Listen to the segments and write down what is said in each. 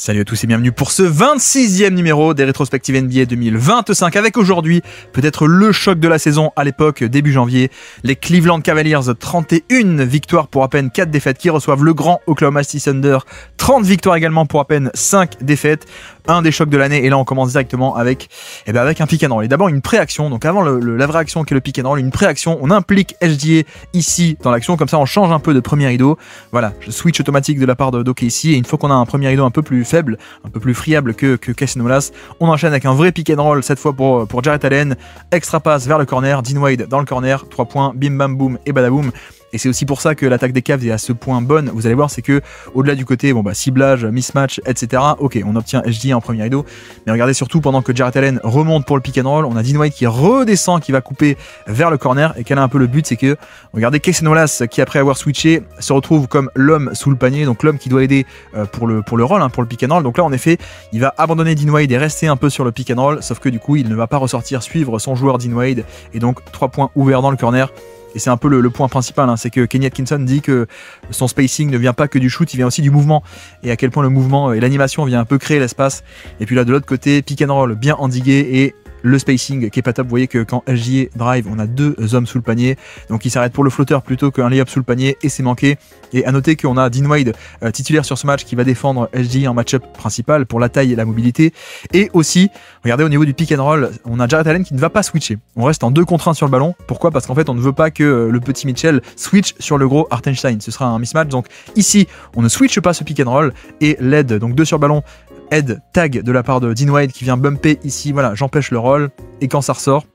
Salut à tous et bienvenue pour ce 26e numéro des rétrospectives NBA 2025 avec aujourd'hui peut-être le choc de la saison à l'époque début janvier, les Cleveland Cavaliers 31 victoires pour à peine 4 défaites qui reçoivent le grand Oklahoma City Thunder 30 victoires également pour à peine 5 défaites, un des chocs de l'année et là on commence directement avec un pick and roll et d'abord une pré-action, donc avant la vraie action qui est le pick and roll, une pré-action, on implique SGA ici dans l'action, comme ça on change un peu de premier rideau, voilà, switch automatique de la part d'OKC et une fois qu'on a un premier rideau un peu plus faible, un peu plus friable que Cassius Wallace, on enchaîne avec un vrai pick and roll cette fois pour Jarrett Allen, extra passe vers le corner, Dean Wade dans le corner, 3 points, bim bam boum et badaboum. Et c'est aussi pour ça que l'attaque des Cavs est à ce point bonne. Vous allez voir, c'est que au-delà du côté ciblage, mismatch, etc. Ok, on obtient SGA en premier rideau. Mais regardez surtout pendant que Jarrett Allen remonte pour le pick and roll, on a Dean Wade qui redescend, qui va couper vers le corner. Et quel est un peu le but, c'est que regardez Cassius Wallace qui après avoir switché se retrouve comme l'homme sous le panier, donc l'homme qui doit aider pour le roll, pour le pick and roll. Donc là en effet, il va abandonner Dean Wade et rester un peu sur le pick and roll, sauf que du coup il ne va pas ressortir suivre son joueur Dean Wade. Et donc 3 points ouverts dans le corner. Et c'est un peu le point principal, c'est que Kenny Atkinson dit que son spacing ne vient pas que du shoot, il vient aussi du mouvement. Et à quel point le mouvement et l'animation vient un peu créer l'espace. Et puis là de l'autre côté, pick and roll bien endigué et le spacing qui est pas top. Vous voyez que quand SGA drive, on a 2 hommes sous le panier. Donc il s'arrête pour le flotteur plutôt qu'un lay-up sous le panier et c'est manqué. Et à noter qu'on a Dean Wade titulaire sur ce match qui va défendre SGA en match-up principal pour la taille et la mobilité. Et aussi, regardez au niveau du pick and roll, on a Jarrett Allen qui ne va pas switcher. On reste en 2 contre 1 sur le ballon. Pourquoi ? Parce qu'en fait on ne veut pas que le petit Mitchell switch sur le gros Hartenstein. Ce sera un mismatch. Donc ici, on ne switch pas ce pick and roll et l'aide, donc 2 sur le ballon, aide tag de la part de Dean Wade qui vient bumper ici, voilà, j'empêche le roll et quand ça ressort,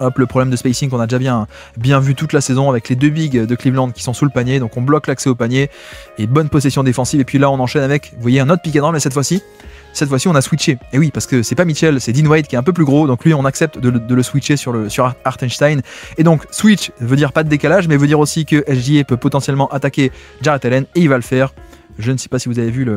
hop, le problème de spacing qu'on a déjà bien vu toute la saison avec les 2 bigs de Cleveland qui sont sous le panier, donc on bloque l'accès au panier et bonne possession défensive. Et puis là on enchaîne avec, vous voyez, un autre pick and roll, mais cette fois-ci on a switché. Et oui, parce que c'est pas Mitchell, c'est Dean Wade qui est un peu plus gros, donc lui on accepte de le switcher sur Hartenstein. Et donc switch veut dire pas de décalage, mais veut dire aussi que SGA peut potentiellement attaquer Jarrett Allen et il va le faire. Je ne sais pas si vous avez vu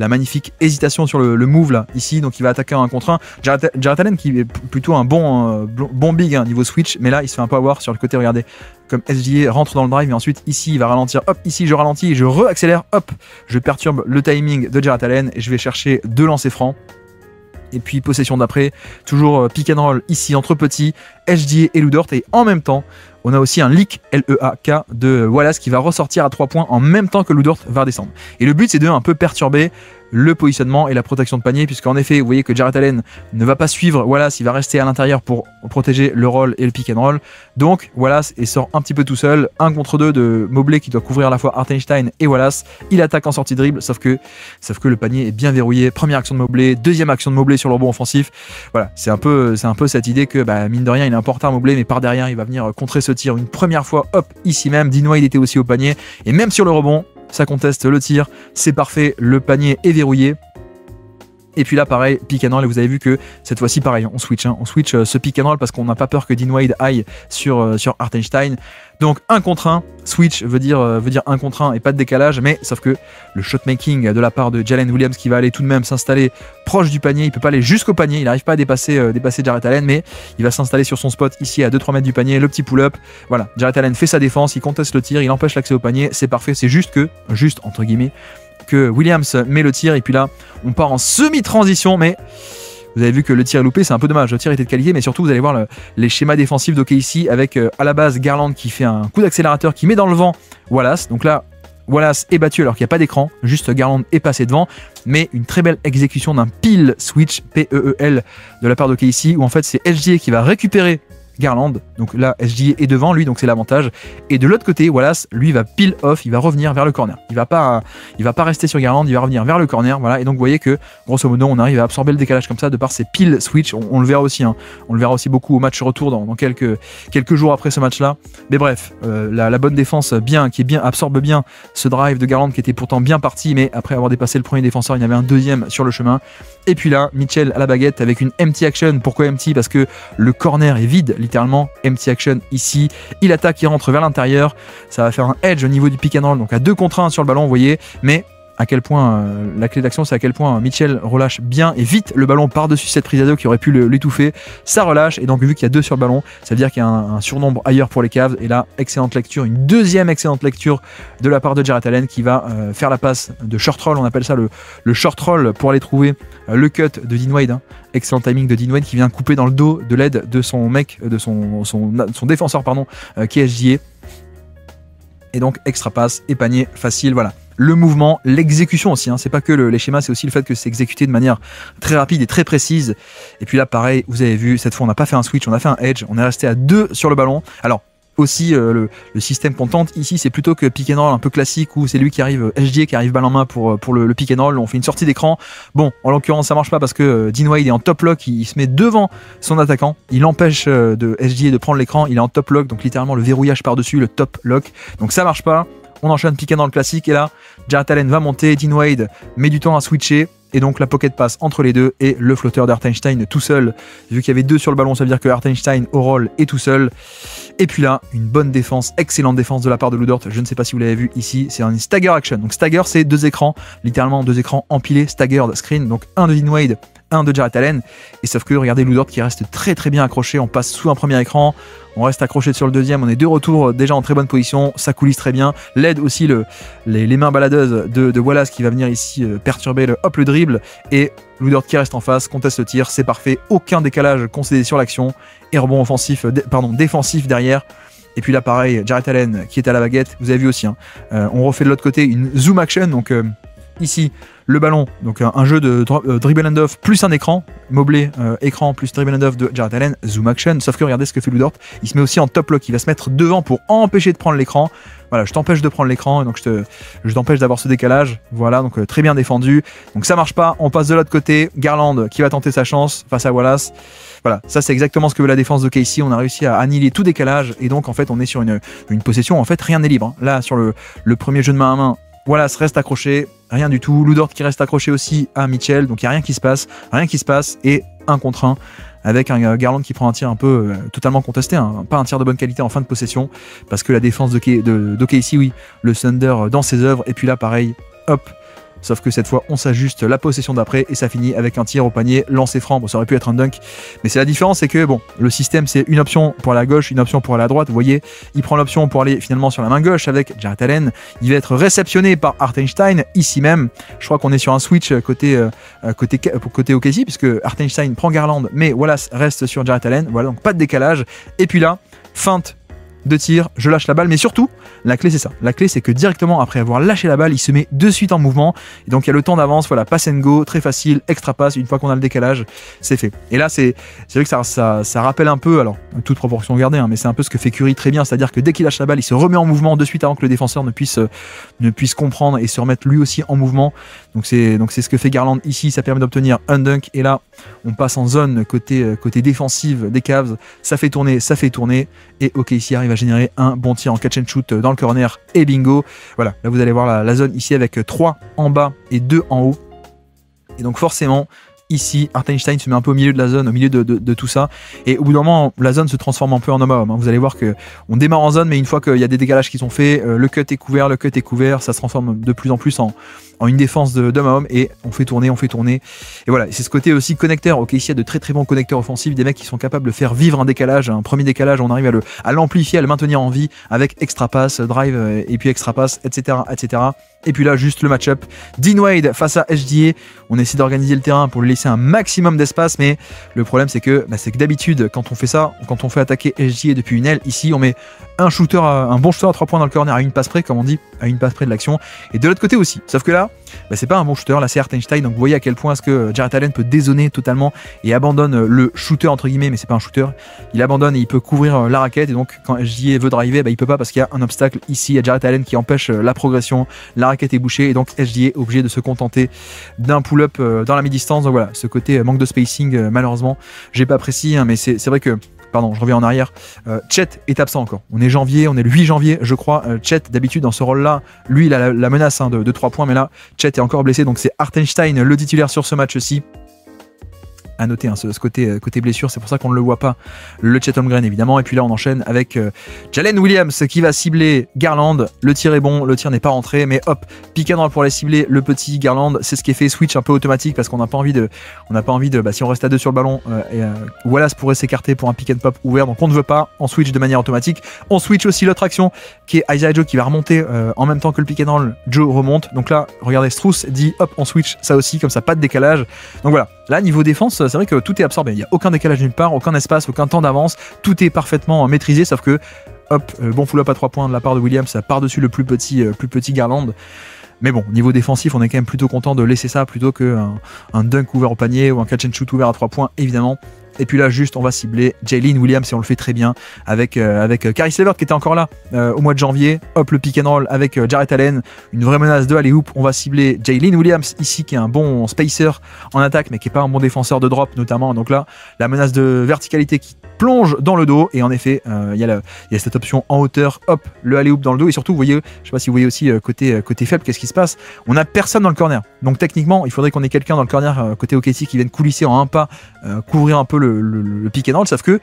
la magnifique hésitation sur le move là, ici, donc il va attaquer un contre 1. Jarrett Allen qui est plutôt un bon big niveau switch, mais là il se fait un peu avoir sur le côté, regardez, comme SGA rentre dans le drive, mais ensuite ici il va ralentir, hop, ici je ralentis, je re-accélère, hop, je perturbe le timing de Jarrett Allen et je vais chercher 2 lancers francs. Et puis possession d'après, toujours pick and roll ici entre petits, SGA et Lou Dort, et en même temps on a aussi un leak L-E-A-K de Wallace qui va ressortir à 3 points en même temps que Lou Dort va redescendre. Et le but c'est de un peu perturber le positionnement et la protection de panier, puisqu'en effet vous voyez que Jarrett Allen ne va pas suivre Wallace, il va rester à l'intérieur pour protéger le roll et le pick and roll. Donc Wallace sort un petit peu tout seul, 1 contre 2 de Mobley qui doit couvrir à la fois Hartenstein et Wallace. Il attaque en sortie de dribble, sauf que le panier est bien verrouillé. Première action de Mobley, deuxième action de Mobley sur le rebond offensif. Voilà, c'est un peu cette idée que mine de rien il est un peu en retard Mobley, mais par derrière il va venir contrer ce tir une première fois, hop, ici même. Dean Wade était aussi au panier et même sur le rebond ça conteste le tir, c'est parfait, le panier est verrouillé. Et puis là pareil, pick and roll, et vous avez vu que cette fois-ci pareil, on switch ce pick and roll parce qu'on n'a pas peur que Dean Wade aille sur Hartenstein. Donc 1 contre 1, switch veut dire 1 contre 1 et pas de décalage, mais sauf que le shotmaking de la part de Jalen Williams qui va aller tout de même s'installer proche du panier, il peut pas aller jusqu'au panier, il n'arrive pas à dépasser Jarrett Allen, mais il va s'installer sur son spot ici à 2-3 mètres du panier, le petit pull-up, voilà, Jarrett Allen fait sa défense, il conteste le tir, il empêche l'accès au panier, c'est parfait, c'est juste entre guillemets, que Williams met le tir et puis là on part en semi-transition, mais vous avez vu que le tir est loupé, c'est un peu dommage, le tir était de qualité, mais surtout vous allez voir les schémas défensifs d'OKC avec à la base Garland qui fait un coup d'accélérateur qui met dans le vent Wallace, donc là Wallace est battu alors qu'il n'y a pas d'écran, juste Garland est passé devant, mais une très belle exécution d'un peel switch, P-E-E-L, de la part d'OKC, où en fait c'est SGA qui va récupérer Garland, donc là SGA est devant lui, donc c'est l'avantage, et de l'autre côté Wallace lui va peel off, il va revenir vers le corner, il va pas rester sur Garland, il va revenir vers le corner, voilà, et donc vous voyez que grosso modo on arrive à absorber le décalage comme ça de par ces peel switch, on le verra aussi, on le verra aussi beaucoup au match retour dans quelques jours après ce match là, mais bref, la bonne défense qui absorbe bien ce drive de Garland qui était pourtant bien parti, mais après avoir dépassé le premier défenseur il y en avait un deuxième sur le chemin, et puis là Mitchell à la baguette avec une empty action. Pourquoi empty? Parce que le corner est vide, littéralement, empty action ici, il attaque, il rentre vers l'intérieur, ça va faire un edge au niveau du pick and roll, donc à 2 contre 1 sur le ballon, vous voyez, mais à quel point la clé d'action, c'est à quel point Mitchell relâche bien et vite le ballon par-dessus cette prise à 2 qui aurait pu l'étouffer. Ça relâche, et donc vu qu'il y a 2 sur le ballon, ça veut dire qu'il y a un surnombre ailleurs pour les Cavs. Et là, excellente lecture, une deuxième excellente lecture de la part de Jarrett Allen qui va faire la passe de short roll, on appelle ça le short roll, pour aller trouver le cut de Dean Wade. Hein. Excellent timing de Dean Wade qui vient couper dans le dos de l'aide de son mec, de son défenseur, pardon, qui est SGA. Et donc extra passe et panier facile, voilà. Le mouvement, l'exécution aussi, hein. C'est pas que les schémas, c'est aussi le fait que c'est exécuté de manière très rapide et très précise. Et puis là pareil, vous avez vu, cette fois on n'a pas fait un switch, on a fait un edge, on est resté à 2 sur le ballon. Alors aussi le système qu'on tente ici, c'est plutôt que pick and roll un peu classique où c'est lui qui arrive, SGA qui arrive balle en main pour le pick and roll. On fait une sortie d'écran. Bon, en l'occurrence ça marche pas parce que Dean Wade est en top lock, il se met devant son attaquant, il empêche de SGA de prendre l'écran, il est en top lock, donc littéralement le verrouillage par-dessus, le top lock, donc ça marche pas. On enchaîne pick and roll classique et là Jarrett Allen va monter, Dean Wade met du temps à switcher. Et donc la pocket passe entre les deux et le flotteur d'Hartenstein tout seul. Vu qu'il y avait 2 sur le ballon, ça veut dire que Hartenstein au roll est tout seul. Et puis là, une bonne défense, excellente défense de la part de Lou Dort. Je ne sais pas si vous l'avez vu ici, c'est une stagger action. Donc stagger, c'est 2 écrans, littéralement 2 écrans empilés, staggered screen. Donc un de Dean Wade, un de Jarrett Allen. Et sauf que regardez Lou Dort qui reste très très bien accroché. On passe sous un premier écran, on reste accroché sur le deuxième, on est de retour déjà en très bonne position, ça coulisse très bien. L'aide aussi les mains baladeuses de Wallace qui va venir ici perturber le dribble. Et Lou Dort qui reste en face, conteste le tir, c'est parfait, aucun décalage concédé sur l'action. Et rebond défensif derrière. Et puis là pareil, Jarrett Allen qui est à la baguette, vous avez vu aussi, hein, on refait de l'autre côté une zoom action, donc ici le ballon, donc un jeu de dribble and off plus un écran, Mobley écran plus dribble and off de Jarrett Allen, zoom action, sauf que regardez ce que fait Lou Dort, il se met aussi en top lock, il va se mettre devant pour empêcher de prendre l'écran. Voilà, je t'empêche de prendre l'écran, donc je t'empêche d'avoir ce décalage. Voilà, donc très bien défendu. Donc ça marche pas, on passe de l'autre côté. Garland qui va tenter sa chance face à Wallace. Voilà, ça c'est exactement ce que veut la défense de KC. On a réussi à annihiler tout décalage et donc en fait on est sur une possession. En fait, rien n'est libre. Hein. Là, sur le premier jeu de main à main, Wallace reste accroché, rien du tout. Lou Dort qui reste accroché aussi à Mitchell, donc il n'y a rien qui se passe et 1 contre 1. Avec un Garland qui prend un tir un peu totalement contesté, hein, pas un tir de bonne qualité en fin de possession, parce que la défense d'OKC, oui, le Thunder dans ses œuvres, et puis là pareil, hop, sauf que cette fois on s'ajuste la possession d'après et ça finit avec un tir au panier, lancé franc. Bon, ça aurait pu être un dunk, mais c'est la différence, c'est que bon, le système c'est une option pour aller à gauche, une option pour aller à droite. Vous voyez, il prend l'option pour aller finalement sur la main gauche avec Jarrett Allen, il va être réceptionné par Hartenstein ici même. Je crois qu'on est sur un switch côté OKC, puisque Hartenstein prend Garland mais Wallace reste sur Jarrett Allen. Voilà, donc pas de décalage. Et puis là, feinte de tir, je lâche la balle, mais surtout la clé c'est ça, la clé c'est que directement après avoir lâché la balle, il se met de suite en mouvement et donc il y a le temps d'avance, voilà, pass and go, très facile, extra passe, une fois qu'on a le décalage, c'est fait. Et là c'est vrai que ça rappelle un peu, alors toute proportion gardée, hein, mais c'est un peu ce que fait Curry très bien, c'est-à-dire que dès qu'il lâche la balle, il se remet en mouvement de suite avant que le défenseur ne puisse comprendre et se remettre lui aussi en mouvement. Donc c'est ce que fait Garland ici, ça permet d'obtenir un dunk et là on passe en zone côté défensive des Cavs, ça fait tourner et OKC arrive à générer un bon tir en catch and shoot dans le corner et bingo. Voilà, là vous allez voir la zone ici avec 3 en bas et 2 en haut. Et donc forcément, ici, Hartenstein se met un peu au milieu de la zone, au milieu de tout ça. Et au bout d'un moment, la zone se transforme un peu en homme à homme. Hein. Vous allez voir qu'on démarre en zone, mais une fois qu'il y a des décalages qui sont faits, le cut est couvert, ça se transforme de plus en plus en une défense d'homme à homme et on fait tourner. Et voilà, c'est ce côté aussi connecteur. Ok, ici il y a de très très bons connecteurs offensifs, des mecs qui sont capables de faire vivre un décalage, un premier décalage, on arrive à l'amplifier, à le maintenir en vie avec extra pass, drive et puis extra pass, etc. Et puis là, juste le match-up. Dean Wade face à SGA. On essaie d'organiser le terrain pour lui laisser un maximum d'espace, mais le problème c'est que d'habitude, quand on fait ça, quand on fait attaquer SGA depuis une aile, ici on met un bon shooter à 3 points dans le corner à une passe près, comme on dit, à une passe près de l'action. Et de l'autre côté aussi. Sauf que là, c'est pas un bon shooter, là c'est Hartenstein. Donc vous voyez à quel point est-ce que Jarrett Allen peut dézoner totalement et abandonne le shooter entre guillemets, mais c'est pas un shooter. Il abandonne et il peut couvrir la raquette. Et donc quand SGA veut driver, il peut pas parce qu'il y a un obstacle ici. Il y a Jarrett Allen qui empêche la progression. La raquette est bouchée et donc SGA est obligé de se contenter d'un pull-up dans la mi-distance. Donc voilà, ce côté manque de spacing, malheureusement, j'ai pas apprécié, hein, mais c'est vrai que. Pardon, je reviens en arrière. Chet est absent encore. On est le 8 janvier, je crois. Chet, d'habitude, dans ce rôle-là, lui, il a la menace de 3 points, mais là, Chet est encore blessé, donc c'est Hartenstein, le titulaire sur ce match-ci. à noter hein, ce côté blessure, c'est pour ça qu'on ne le voit pas, le Chet Holmgren évidemment. Et puis là on enchaîne avec Jalen Williams qui va cibler Garland, le tir est bon, le tir n'est pas rentré, mais hop, pick and roll pour aller cibler le petit Garland, c'est ce qui est fait, switch un peu automatique parce qu'on n'a pas envie de si on reste à deux sur le ballon, Wallace pourrait s'écarter pour un pick and pop ouvert, donc on ne veut pas, on switch de manière automatique. On switch aussi l'autre action qui est Isaiah Joe qui va remonter en même temps que le pick and roll, Joe remonte, donc là regardez Strus dit hop on switch ça aussi, comme ça pas de décalage. Donc voilà, là niveau défense c'est vrai que tout est absorbé, il n'y a aucun décalage nulle part, aucun espace, aucun temps d'avance, tout est parfaitement maîtrisé, sauf que hop, bon full-up à 3 points de la part de Williams, ça par-dessus le plus petit Garland. Mais bon, niveau défensif, on est quand même plutôt content de laisser ça plutôt qu'un dunk ouvert au panier ou un catch and shoot ouvert à 3 points, évidemment. Et puis là, juste, on va cibler Jalen Williams et on le fait très bien avec Caris LeVert qui était encore là au mois de janvier. Hop, le pick and roll avec Jarrett Allen, une vraie menace de alley-oop. On va cibler Jalen Williams ici qui est un bon spacer en attaque mais qui n'est pas un bon défenseur de drop notamment. Donc là, la menace de verticalité qui plonge dans le dos et en effet, il y a cette option en hauteur, hop, le alley-oop dans le dos et surtout, vous voyez, je sais pas si vous voyez aussi côté faible, qu'est-ce qui se passe? On n'a personne dans le corner. Donc techniquement, il faudrait qu'on ait quelqu'un dans le corner côté OKC qui vienne coulisser en un pas, couvrir un peu le pick and roll, sauf que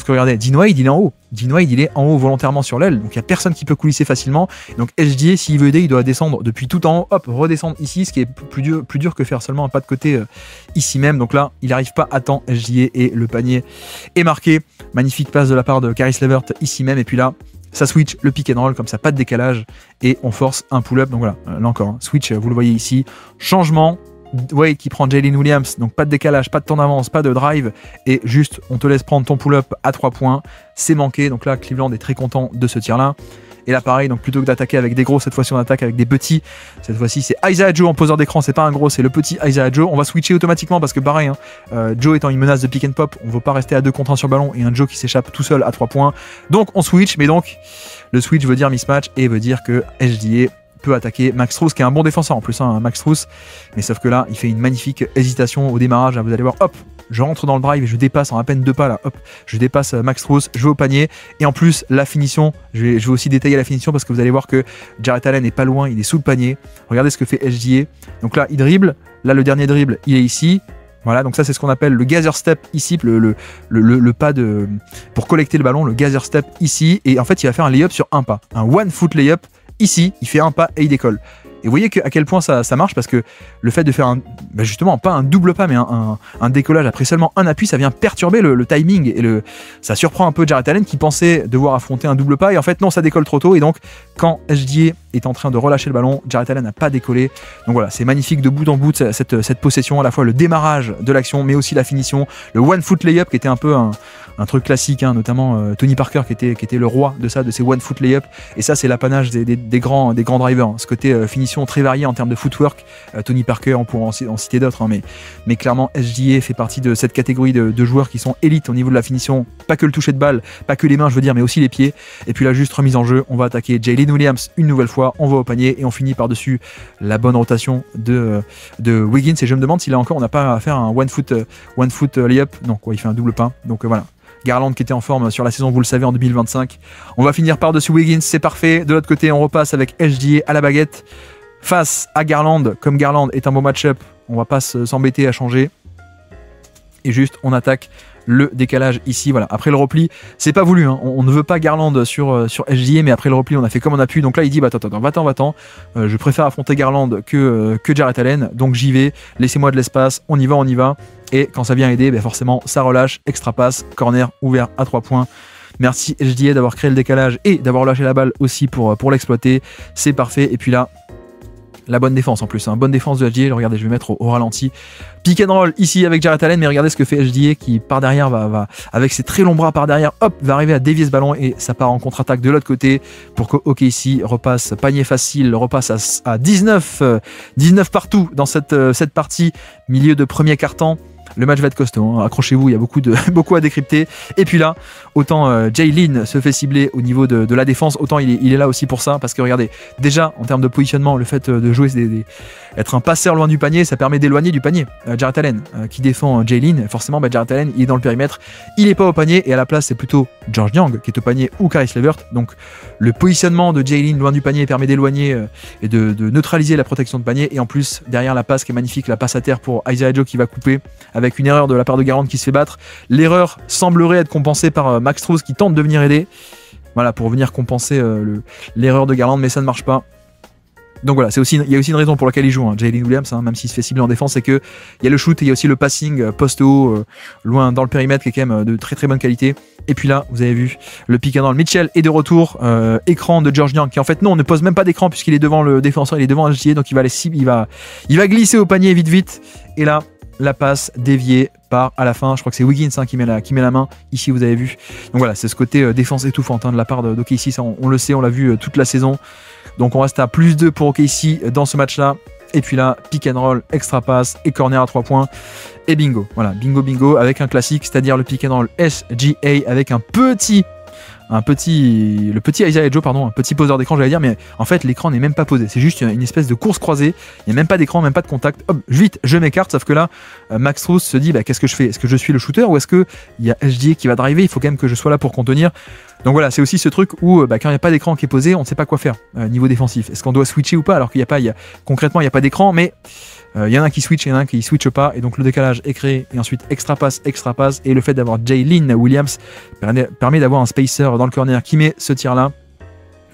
regardez, Dean Wade il est en haut. Dean Wade il est en haut volontairement sur l'aile, donc il n'y a personne qui peut coulisser facilement. Donc SGA, s'il veut aider, il doit descendre depuis tout en haut, hop, redescendre ici, ce qui est plus dur que faire seulement un pas de côté ici même. Donc là, il n'arrive pas à temps SGA et le panier est marqué. Magnifique passe de la part de Caris LeVert ici même, et puis là, ça switch le pick and roll, comme ça, pas de décalage, et on force un pull-up. Donc voilà, là encore, hein, switch, vous le voyez ici, changement. Wade qui prend Jalen Williams, donc pas de décalage, pas de temps d'avance, pas de drive, et juste on te laisse prendre ton pull-up à 3 points, c'est manqué. Donc là Cleveland est très content de ce tir là. Et là pareil, donc plutôt que d'attaquer avec des gros, cette fois-ci on attaque avec des petits. Cette fois-ci c'est Isaiah Joe en poseur d'écran, c'est pas un gros, c'est le petit Isaiah Joe. On va switcher automatiquement parce que pareil, hein, Joe étant une menace de pick and pop, on ne veut pas rester à 2 contre 1 sur le ballon et un Joe qui s'échappe tout seul à 3 points. Donc on switch, mais donc le switch veut dire mismatch et veut dire que SGA peut attaquer Max Strus qui est un bon défenseur en plus, hein, Max Strus, mais sauf que là il fait une magnifique hésitation au démarrage, hein, vous allez voir, hop, je rentre dans le drive et je dépasse en à peine 2 pas là, hop, je dépasse Max Strus, je vais au panier, et en plus la finition, je vais aussi détailler la finition parce que vous allez voir que Jarrett Allen est pas loin, il est sous le panier, regardez ce que fait SGA, donc là il dribble, là le dernier dribble il est ici. Voilà, donc ça c'est ce qu'on appelle le gather step ici, le pas de pour collecter le ballon, le gather step ici, et en fait il va faire un layup sur un pas, un one foot layup. Ici, il fait un pas et il décolle. Et vous voyez à quel point ça marche, parce que le fait de faire justement pas un double pas mais un décollage après seulement un appui, ça vient perturber le timing et ça surprend un peu Jarrett Allen qui pensait devoir affronter un double pas et en fait non, ça décolle trop tôt. Et donc quand SGA est en train de relâcher le ballon, Jarrett Allen n'a pas décollé. Donc voilà, c'est magnifique de bout en bout cette possession, à la fois le démarrage de l'action mais aussi la finition, le one foot layup qui était un peu un truc classique, hein, notamment Tony Parker qui était le roi de ça, de ces one foot layup, et ça c'est l'apanage des grands drivers, hein. Ce côté finition très varié en termes de footwork, Tony Parker, on pourrait en citer d'autres, hein, mais clairement SGA fait partie de cette catégorie de joueurs qui sont élites au niveau de la finition, pas que le toucher de balle, pas que les mains je veux dire, mais aussi les pieds. Et puis là juste remise en jeu, on va attaquer Jalen Williams une nouvelle fois, on va au panier et on finit par dessus la bonne rotation de Wiggins, et je me demande s'il a encore, on n'a pas à faire un one foot layup, non quoi, il fait un double pas, donc voilà. Garland qui était en forme sur la saison, vous le savez, en 2025. On va finir par-dessus Wiggins, c'est parfait. De l'autre côté, on repasse avec SGA à la baguette face à Garland. Comme Garland est un bon match-up, on va pas s'embêter à changer. Et juste, on attaque le décalage ici, voilà. Après le repli, c'est pas voulu, hein. On ne veut pas Garland sur SGA, mais après le repli, on a fait comme on a pu. Donc là, il dit, bah attends, va-t'en. Je préfère affronter Garland que Jarrett Allen, donc j'y vais. Laissez-moi de l'espace, on y va. Et quand ça vient aider, bah forcément, ça relâche, extra passe, corner ouvert à 3 points. Merci SGA d'avoir créé le décalage et d'avoir lâché la balle aussi pour l'exploiter. C'est parfait. Et puis là, la bonne défense en plus, hein. Bonne défense de SGA. Regardez, je vais mettre au ralenti. Pick and roll ici avec Jarrett Allen, mais regardez ce que fait SGA qui par derrière va avec ses très longs bras par derrière, hop, va arriver à dévier ce ballon et ça part en contre-attaque de l'autre côté pour que OKC repasse panier facile, repasse à 19 partout dans cette partie, milieu de premier quart-temps. Le match va être costaud, hein. Accrochez-vous, il y a beaucoup à décrypter. Et puis là, autant Jalen se fait cibler au niveau de la défense, autant il est là aussi pour ça, parce que regardez, déjà en termes de positionnement, le fait de jouer, être un passeur loin du panier, ça permet d'éloigner du panier. Jarrett Allen qui défend Jalen, forcément Jarrett Allen il est dans le périmètre, il n'est pas au panier, et à la place c'est plutôt George Niang qui est au panier ou Caris LeVert. Donc le positionnement de Jalen loin du panier permet d'éloigner et de neutraliser la protection de panier, et en plus derrière la passe qui est magnifique, la passe à terre pour Isaiah Joe qui va couper avec avec une erreur de la part de Garland qui se fait battre. L'erreur semblerait être compensée par Max Strus qui tente de venir aider. Voilà, pour venir compenser l'erreur de Garland, mais ça ne marche pas. Donc voilà, il y a aussi une raison pour laquelle il joue, Jalen Williams, même s'il se fait cibler en défense, c'est qu'il y a le shoot et il y a aussi le passing poste haut, loin dans le périmètre, qui est quand même de très très bonne qualité. Et puis là, vous avez vu le pick and roll. Mitchell est de retour, écran de Georges Niang, qui en fait non, on ne pose même pas d'écran puisqu'il est devant le défenseur, il est devant HGA, donc il va les cibles, il va glisser au panier vite. Et là, la passe déviée par, à la fin, je crois que c'est Wiggins qui met la main. Ici, vous avez vu. Donc voilà, c'est ce côté défense étouffante de la part d'OKC. Ça, on le sait, on l'a vu toute la saison. Donc on reste à +2 pour OKC dans ce match-là. Et puis là, pick and roll, extra pass et corner à 3 points. Et bingo. Voilà, bingo avec un classique, c'est-à-dire le pick and roll SGA avec le petit Isaiah Joe, pardon, un petit poseur d'écran, j'allais dire, mais en fait l'écran n'est même pas posé, c'est juste une espèce de course croisée, il n'y a même pas d'écran, même pas de contact, hop, vite, je m'écarte, sauf que là, Max Strus se dit, qu'est-ce que je fais? Est-ce que je suis le shooter ou est-ce qu'il y a HGA qui va driver? Il faut quand même que je sois là pour contenir. Donc voilà, c'est aussi ce truc où quand il n'y a pas d'écran qui est posé, on ne sait pas quoi faire niveau défensif. Est-ce qu'on doit switcher ou pas alors qu'il n'y a pas, concrètement, il n'y a pas d'écran, mais il y en a un qui switch et il y en a un qui switch pas, et donc le décalage est créé, et ensuite extra pass, et le fait d'avoir Jalen Williams permet d'avoir un spacer dans le corner qui met ce tir là,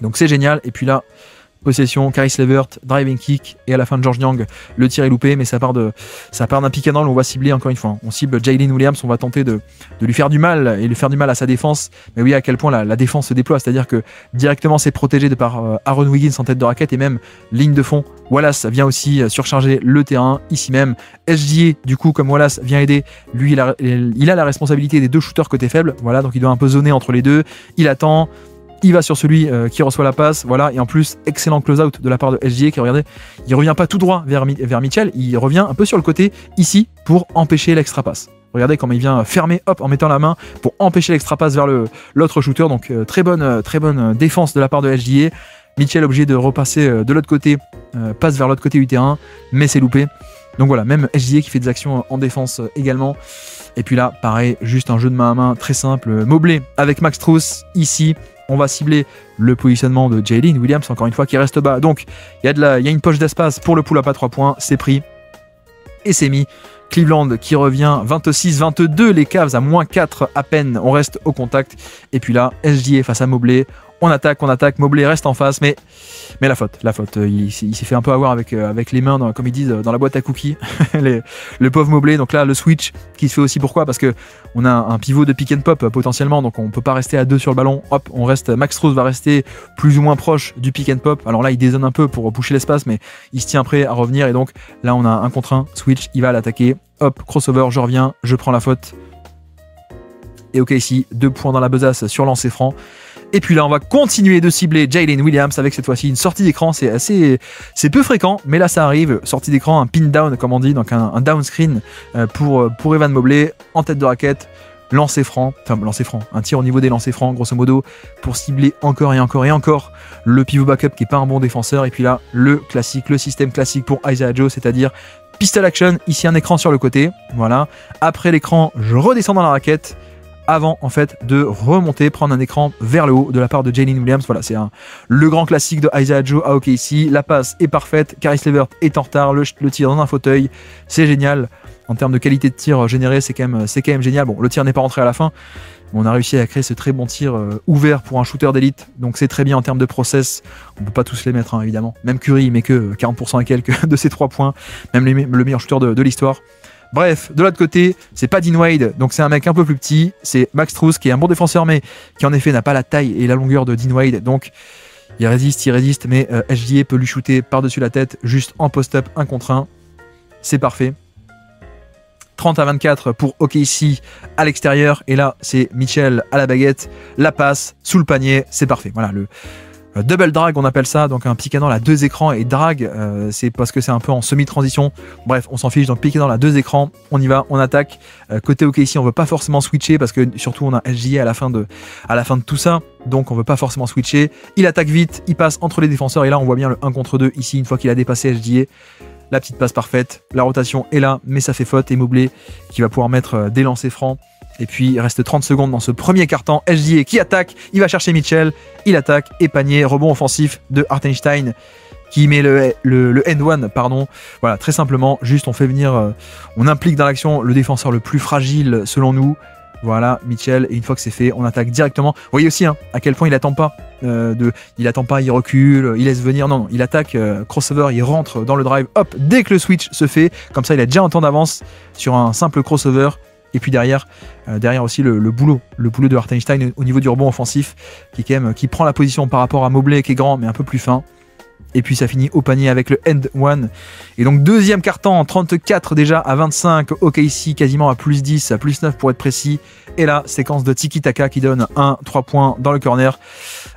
donc c'est génial. Et puis là, possession, Caris LeVert, driving kick, et à la fin de Georges Niang, le tir est loupé, mais ça part d'un pick and roll, on va cibler encore une fois, on cible Jalen Williams, on va tenter de lui faire du mal, et lui faire du mal à sa défense, mais oui, à quel point la défense se déploie, c'est-à-dire que directement c'est protégé de par Aaron Wiggins en tête de raquette, et même ligne de fond, Wallace vient aussi surcharger le terrain, ici même, SGA, du coup, comme Wallace vient aider, lui il a la responsabilité des deux shooters côté faible, voilà, donc il doit un peu zoner entre les deux, il attend, il va sur celui qui reçoit la passe, voilà, et en plus, excellent close-out de la part de SGA qui, regardez, il revient pas tout droit vers Mitchell, il revient un peu sur le côté, ici, pour empêcher l'extra passe. Regardez comment il vient fermer, hop, en mettant la main pour empêcher l'extra passe vers l'autre shooter, donc très bonne défense de la part de SGA. Mitchell obligé de repasser de l'autre côté, passe vers l'autre côté du terrain, mais c'est loupé. Donc voilà, même SGA qui fait des actions en défense également. Et puis là, pareil, juste un jeu de main à main très simple. Mobley avec Max Strus, ici. On va cibler le positionnement de Jalen Williams, encore une fois, qui reste bas. Donc, il y a une poche d'espace pour le pull-up à 3 points. C'est pris et c'est mis. Cleveland qui revient 26-22. Les Cavs à -4 à peine. On reste au contact. Et puis là, SGA face à Mobley. On attaque. Mobley reste en face, mais la faute. Il s'est fait un peu avoir avec les mains, comme ils disent, dans la boîte à cookies. Le pauvre Mobley. Donc là, le switch qui se fait aussi. Pourquoi? Parce que on a un pivot de pick and pop potentiellement, donc on peut pas rester à 2 sur le ballon. Hop, on reste. Max Strus va rester plus ou moins proche du pick and pop. Alors là, il dézone un peu pour boucher l'espace, mais il se tient prêt à revenir. Et donc là, on a un contre 1 switch. Il va l'attaquer. Hop, crossover. Je reviens. Je prends la faute. Et ok, ici 2 points dans la besace sur lancer franc. Et puis là, on va continuer de cibler Jalen Williams avec cette fois-ci une sortie d'écran. C'est peu fréquent, mais là, ça arrive. Sortie d'écran, un pin down, comme on dit, donc un down screen pour Evan Mobley en tête de raquette. Lancer franc, un tir au niveau des lancers francs, grosso modo, pour cibler encore le pivot backup qui est pas un bon défenseur. Et puis là, le système classique pour Isaiah Joe, c'est-à-dire pistol action. Ici, un écran sur le côté. Voilà. Après l'écran, je redescends dans la raquette. Avant en fait de remonter, prendre un écran vers le haut de la part de Jalen Williams. Voilà, c'est le grand classique de Isaiah Joe à OKC. La passe est parfaite, Caris LeVert est en retard, le tir dans un fauteuil, c'est génial. En termes de qualité de tir généré, c'est quand même génial. Bon, le tir n'est pas rentré à la fin, mais on a réussi à créer ce très bon tir ouvert pour un shooter d'élite, donc c'est très bien en termes de process. On peut pas tous les mettre, évidemment. Même Curry, il met que 40% et quelques de ses 3 points, même le meilleur shooter de l'histoire. Bref, de l'autre côté, c'est pas Dean Wade, donc c'est un mec un peu plus petit, c'est Max Strus qui est un bon défenseur, mais qui en effet n'a pas la taille et la longueur de Dean Wade, donc il résiste, mais SGA peut lui shooter par-dessus la tête, juste en post-up, 1 contre 1, c'est parfait. 30-24 pour OKC à l'extérieur, et là c'est Mitchell à la baguette, la passe sous le panier, c'est parfait. Voilà, le double drag, on appelle ça, donc un pick and roll à 2 écrans, et drag, c'est parce que c'est un peu en semi-transition. Bref, on s'en fiche, donc pick and roll à 2 écrans, on y va, on attaque. Côté OKC, on veut pas forcément switcher, parce que surtout on a SGA à la fin de tout ça, donc on veut pas forcément switcher. Il attaque vite, il passe entre les défenseurs, et là on voit bien le 1 contre 2 ici, une fois qu'il a dépassé SGA. La petite passe parfaite, la rotation est là, mais ça fait faute, et Mobley qui va pouvoir mettre des lancers francs. Et puis il reste 30 secondes dans ce premier quart-temps. SGA qui attaque, il va chercher Mitchell, il attaque et panier, rebond offensif de Hartenstein qui met le end one, pardon. Voilà, très simplement, juste on fait venir, on implique dans l'action le défenseur le plus fragile selon nous. Voilà, Mitchell, et une fois que c'est fait, on attaque directement. Vous voyez aussi à quel point il attend pas, il recule, il laisse venir, non, il attaque, crossover, il rentre dans le drive, hop, dès que le switch se fait, comme ça il a déjà un temps d'avance sur un simple crossover. Et puis derrière aussi le boulot de Hartenstein au niveau du rebond offensif, qui prend la position par rapport à Mobley qui est grand mais un peu plus fin. Et puis ça finit au panier avec le end one. Et donc deuxième carton en 34 déjà à 25. OKC quasiment à plus 10, à plus 9 pour être précis. Et là, séquence de tiki-taka qui donne 3 points dans le corner.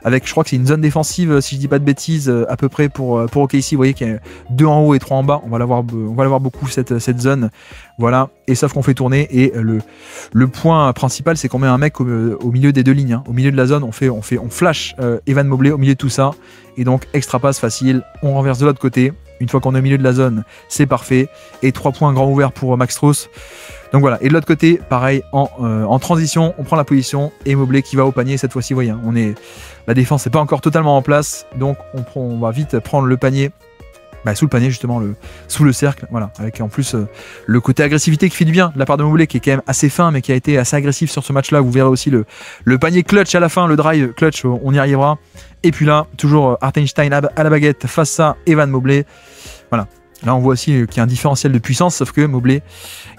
Avec, je crois que c'est une zone défensive, si je dis pas de bêtises, à peu près pour OKC. Vous voyez qu'il y a 2 en haut et 3 en bas. On va l'avoir beaucoup cette zone. Voilà. Et sauf qu'on fait tourner. Et le point principal, c'est qu'on met un mec au milieu des deux lignes. Hein. Au milieu de la zone, on flash Evan Mobley au milieu de tout ça. Et donc, extra passe facile, on renverse de l'autre côté. Une fois qu'on est au milieu de la zone, c'est parfait. Et 3 points grand ouverts pour Max Strus. Donc voilà, et de l'autre côté, pareil, en transition, on prend la position. Et Mobley qui va au panier cette fois-ci, vous voyez, la défense n'est pas encore totalement en place. Donc on va vite prendre le panier. Sous le panier justement, sous le cercle, voilà, avec en plus le côté agressivité qui fait du bien de la part de Mobley, qui est quand même assez fin mais qui a été assez agressif sur ce match-là. Vous verrez aussi le panier clutch à la fin, le drive clutch, on y arrivera. Et puis là, toujours Hartenstein à la baguette face à Evan Mobley. Voilà, là on voit aussi qu'il y a un différentiel de puissance, sauf que Mobley,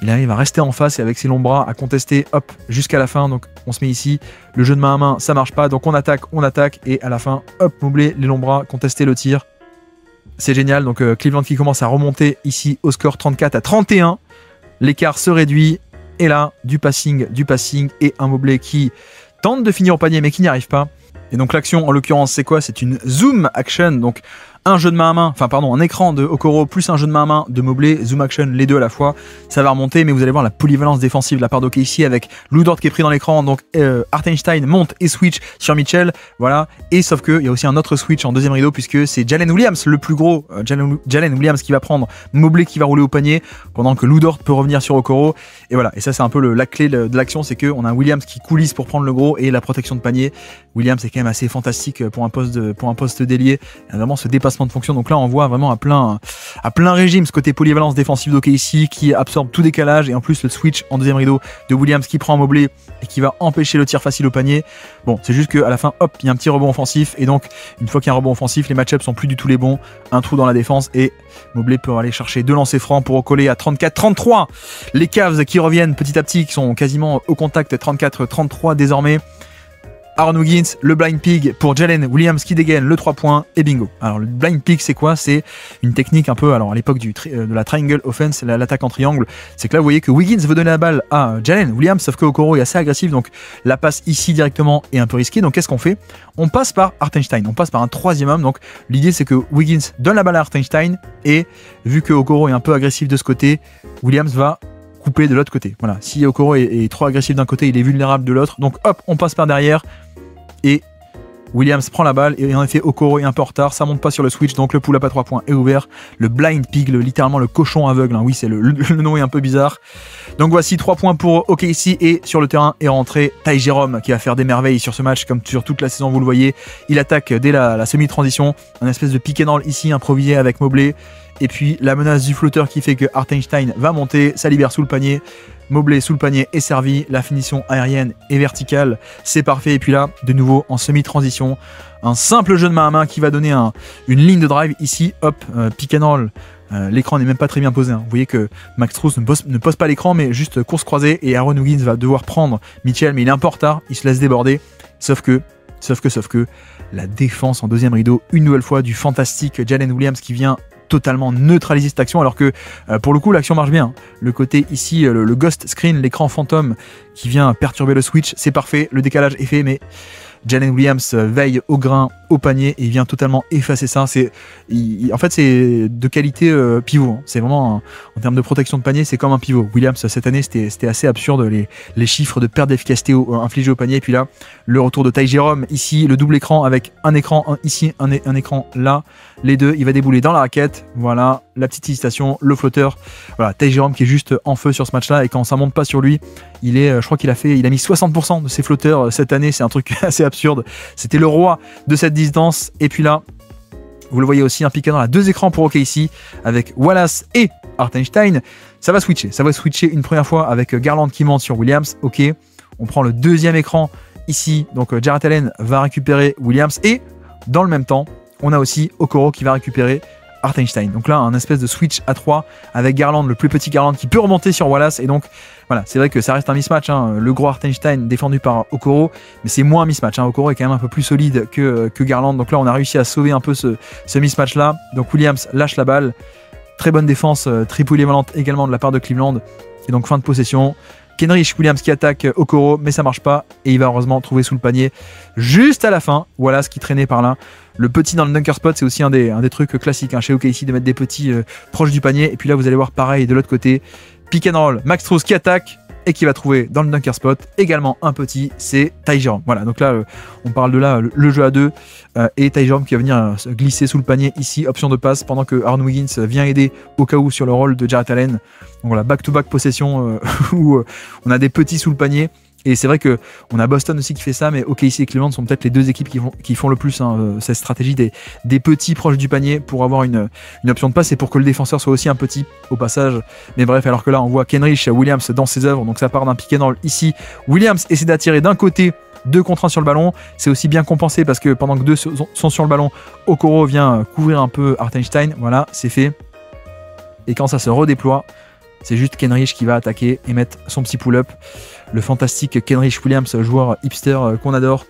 il arrive à rester en face et avec ses longs bras à contester, hop, jusqu'à la fin. Donc on se met ici, le jeu de main à main, ça marche pas, donc on attaque et à la fin, hop, Mobley, les longs bras, contester le tir. C'est génial, donc Cleveland qui commence à remonter ici au score 34-31. L'écart se réduit. Et là, du passing et un Mobley qui tente de finir au panier mais qui n'y arrive pas. Et donc l'action en l'occurrence c'est quoi? C'est une zoom action, donc un jeu de main à main, un écran de Okoro plus un jeu de main à main de Mobley, zoom action, les deux à la fois, ça va remonter, mais vous allez voir la polyvalence défensive de la part d'OKC avec Lou Dort qui est pris dans l'écran, donc Hartenstein monte et switch sur Mitchell, voilà, et sauf qu'il y a aussi un autre switch en deuxième rideau puisque c'est Jalen Williams le plus gros, Jalen Williams qui va prendre Mobley qui va rouler au panier, pendant que Lou Dort peut revenir sur Okoro, et voilà, et ça c'est un peu la clé de l'action, c'est qu'on a un Williams qui coulisse pour prendre le gros et la protection de panier. Williams est quand même assez fantastique pour un poste d'ailier, vraiment ce dépassement de fonction. Donc là on voit vraiment à plein régime ce côté polyvalence défensive d'OKC qui absorbe tout décalage, et en plus le switch en deuxième rideau de Williams qui prend un Mobley et qui va empêcher le tir facile au panier. Bon, c'est juste qu'à la fin, hop, il y a un petit rebond offensif, et donc une fois qu'il y a un rebond offensif, les match-ups sont plus du tout les bons, un trou dans la défense et Mobley peut aller chercher 2 lancers francs pour recoller à 34-33. Les Cavs qui reviennent petit à petit, qui sont quasiment au contact, 34-33 désormais. Aaron Wiggins, le blind pig pour Jalen Williams qui dégaine le 3 points et bingo. Alors le blind pig c'est quoi? C'est une technique un peu, alors à l'époque de la triangle offense, l'attaque en triangle, c'est que là vous voyez que Wiggins veut donner la balle à Jalen Williams, sauf que Okoro est assez agressif, donc la passe ici directement est un peu risquée. Donc qu'est-ce qu'on fait? On passe par Hartenstein, on passe par un troisième homme. Donc l'idée c'est que Wiggins donne la balle à Hartenstein, et vu que Okoro est un peu agressif de ce côté, Williams va couper de l'autre côté. Voilà, si Okoro est trop agressif d'un côté, il est vulnérable de l'autre. Donc hop, on passe par derrière. Et Williams prend la balle, et en effet Okoro est un peu en retard, ça monte pas sur le switch, donc le pull-up à 3 points est ouvert. Le blind pig, littéralement le cochon aveugle, hein. Oui, c'est le nom est un peu bizarre. Donc voici 3 points pour OKC, et sur le terrain est rentré Ty Jerome qui va faire des merveilles sur ce match comme sur toute la saison, vous le voyez. Il attaque dès la semi-transition, un espèce de pick and roll ici improvisé avec Mobley, et puis la menace du flotteur qui fait que Hartenstein va monter, ça libère sous le panier. Mobley sous le panier est servi, la finition aérienne et verticale, c'est parfait. Et puis là, de nouveau en semi-transition, un simple jeu de main à main qui va donner une ligne de drive ici, hop, pick and roll. L'écran n'est même pas très bien posé, hein. Vous voyez que Max Strus ne pose pas l'écran, mais juste course croisée, et Aaron Wiggins va devoir prendre Mitchell, mais il est un peu en retard, il se laisse déborder, sauf que la défense en deuxième rideau, une nouvelle fois du fantastique Jalen Williams qui vient totalement neutraliser cette action, alors que pour le coup l'action marche bien. Le côté ici, le ghost screen, l'écran fantôme qui vient perturber le switch, c'est parfait, le décalage est fait, mais Jalen Williams veille au grain, au panier, et il vient totalement effacer ça. En fait, c'est de qualité pivot, hein. C'est vraiment, en termes de protection de panier, c'est comme un pivot. Williams, cette année, c'était assez absurde, les chiffres de perte d'efficacité infligés au panier. Et puis là, le retour de Ty Jerome, ici, le double écran avec un écran ici, un écran là. Les deux, il va débouler dans la raquette. Voilà, la petite hésitation, le flotteur. Voilà, Ty Jerome qui est juste en feu sur ce match-là, et quand ça monte pas sur lui, je crois qu'il a mis 60% de ses flotteurs cette année. C'est un truc assez absurde. C'était le roi de cette distance. Et puis là, Vous le voyez aussi, un pick and roll à 2 écrans pour OKC avec Wallace et Hartenstein. Ça va switcher une première fois avec Garland qui monte sur Williams. Ok, on prend le deuxième écran ici. Donc Jarrett Allen va récupérer Williams et dans le même temps, on a aussi Okoro qui va récupérer Hartenstein. Donc là, un espèce de switch à 3 avec Garland, le plus petit Garland qui peut remonter sur Wallace. Et donc voilà, c'est vrai que ça reste un mismatch. Le gros Hartenstein défendu par Okoro, mais c'est moins un mismatch. Okoro est quand même un peu plus solide que Garland. Donc là, on a réussi à sauver un peu ce mismatch là. Donc Williams lâche la balle. Très bonne défense, très polyvalente également de la part de Cleveland. Et donc fin de possession. Kenrich Williams qui attaque Okoro, mais ça marche pas. Et il va heureusement trouver sous le panier juste à la fin. Wallace qui traînait par là. Le petit dans le dunker spot, c'est aussi un des trucs classiques chez OKC de mettre des petits proches du panier. Et puis là, vous allez voir pareil de l'autre côté. Pick and roll, Max Strus qui attaque et qui va trouver dans le dunker spot également un petit, c'est Ty Jerome. Voilà, donc là, on parle de là le jeu à 2 et Ty Jerome qui va venir glisser sous le panier ici, option de passe, pendant que Aaron Wiggins vient aider au cas où sur le rôle de Jarrett Allen. Donc voilà, back-to-back possession où on a des petits sous le panier. Et c'est vrai qu'on a Boston aussi qui fait ça, mais OKC et Cleveland sont peut-être les deux équipes qui font le plus cette stratégie des petits proches du panier pour avoir une option de passe et pour que le défenseur soit aussi un petit au passage. Mais bref, alors que là on voit Kenrich Williams dans ses œuvres, donc ça part d'un pick and roll ici. Williams essaie d'attirer d'un côté 2 contre 1 sur le ballon, c'est aussi bien compensé parce que pendant que 2 sont sur le ballon, Okoro vient couvrir un peu Hartenstein, voilà, c'est fait. Et quand ça se redéploie, c'est juste Kenrich qui va attaquer et mettre son petit pull-up. Le fantastique Kenrich Williams, joueur hipster qu'on adore.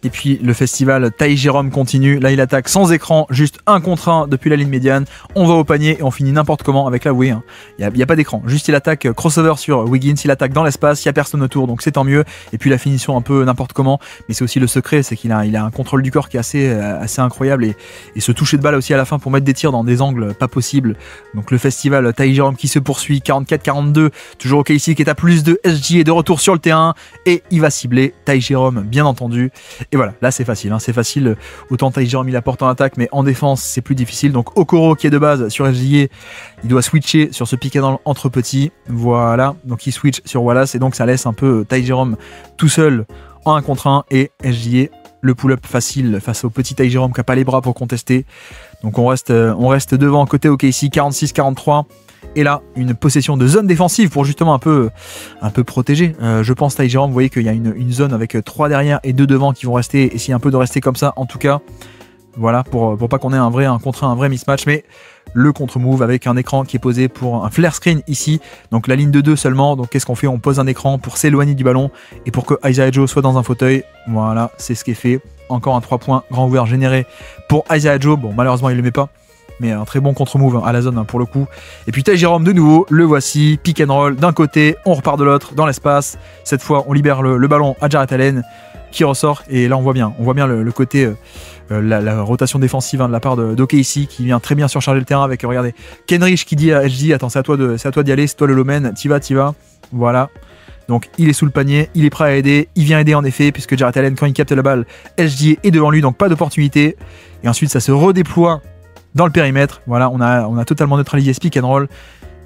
Et puis le festival Ty Jerome continue. Là, il attaque sans écran, juste 1 contre 1 depuis la ligne médiane. On va au panier et on finit n'importe comment avec la Wii. Il n'y a pas d'écran. Juste, il attaque crossover sur Wiggins. Il attaque dans l'espace. Il n'y a personne autour, donc c'est tant mieux. Et puis la finition un peu n'importe comment. Mais c'est aussi le secret, c'est qu'il a un contrôle du corps qui est assez incroyable. Et se toucher de balle aussi à la fin pour mettre des tirs dans des angles pas possibles. Donc le festival Ty Jerome qui se poursuit. 44-42. Toujours OKC qui est à plus de SG et de retour sur le terrain. Et il va cibler Ty Jerome, bien entendu. Et voilà, là c'est facile, c'est facile. Autant Ty Jerome il apporte en attaque, mais en défense c'est plus difficile. Donc Okoro qui est de base sur SGA, il doit switcher sur ce pick and roll entre petits. Voilà, donc il switch sur Wallace et donc ça laisse un peu Ty Jerome tout seul en 1 contre 1 et SGA le pull-up facile face au petit Ty Jerome qui n'a pas les bras pour contester. Donc on reste devant côté OKC 46-43. Et là, une possession de zone défensive pour justement un peu protéger. Je pense Ty Jerome, vous voyez qu'il y a une zone avec 3 derrière et 2 devant qui vont rester, essayer un peu de rester comme ça en tout cas. Voilà, pour pas qu'on ait un vrai mismatch. Mais le contre-move avec un écran qui est posé pour un flare screen ici. Donc la ligne de 2 seulement. Donc qu'est-ce qu'on fait? On pose un écran pour s'éloigner du ballon et pour que Isaiah Joe soit dans un fauteuil. Voilà, c'est ce qui est fait. Encore un 3 points grand ouvert généré pour Isaiah Joe. Bon, malheureusement, il le met pas. Mais un très bon contre-move à la zone pour le coup. Et puis Ty Jerome de nouveau, le voici, pick and roll d'un côté, on repart de l'autre dans l'espace. Cette fois, on libère le ballon à Jarrett Allen qui ressort. Et là, on voit bien le côté, la rotation défensive de la part d'OKC qui vient très bien surcharger le terrain avec, regardez, Kenrich qui dit à HG, attends, c'est à toi d'y aller, c'est toi le lowman, t'y vas. Voilà. Donc il est sous le panier, il est prêt à aider, il vient aider en effet, puisque Jarrett Allen, quand il capte la balle, HG est devant lui, donc pas d'opportunité. Et ensuite, ça se redéploie dans le périmètre. Voilà, on a totalement neutralisé ce pick and roll.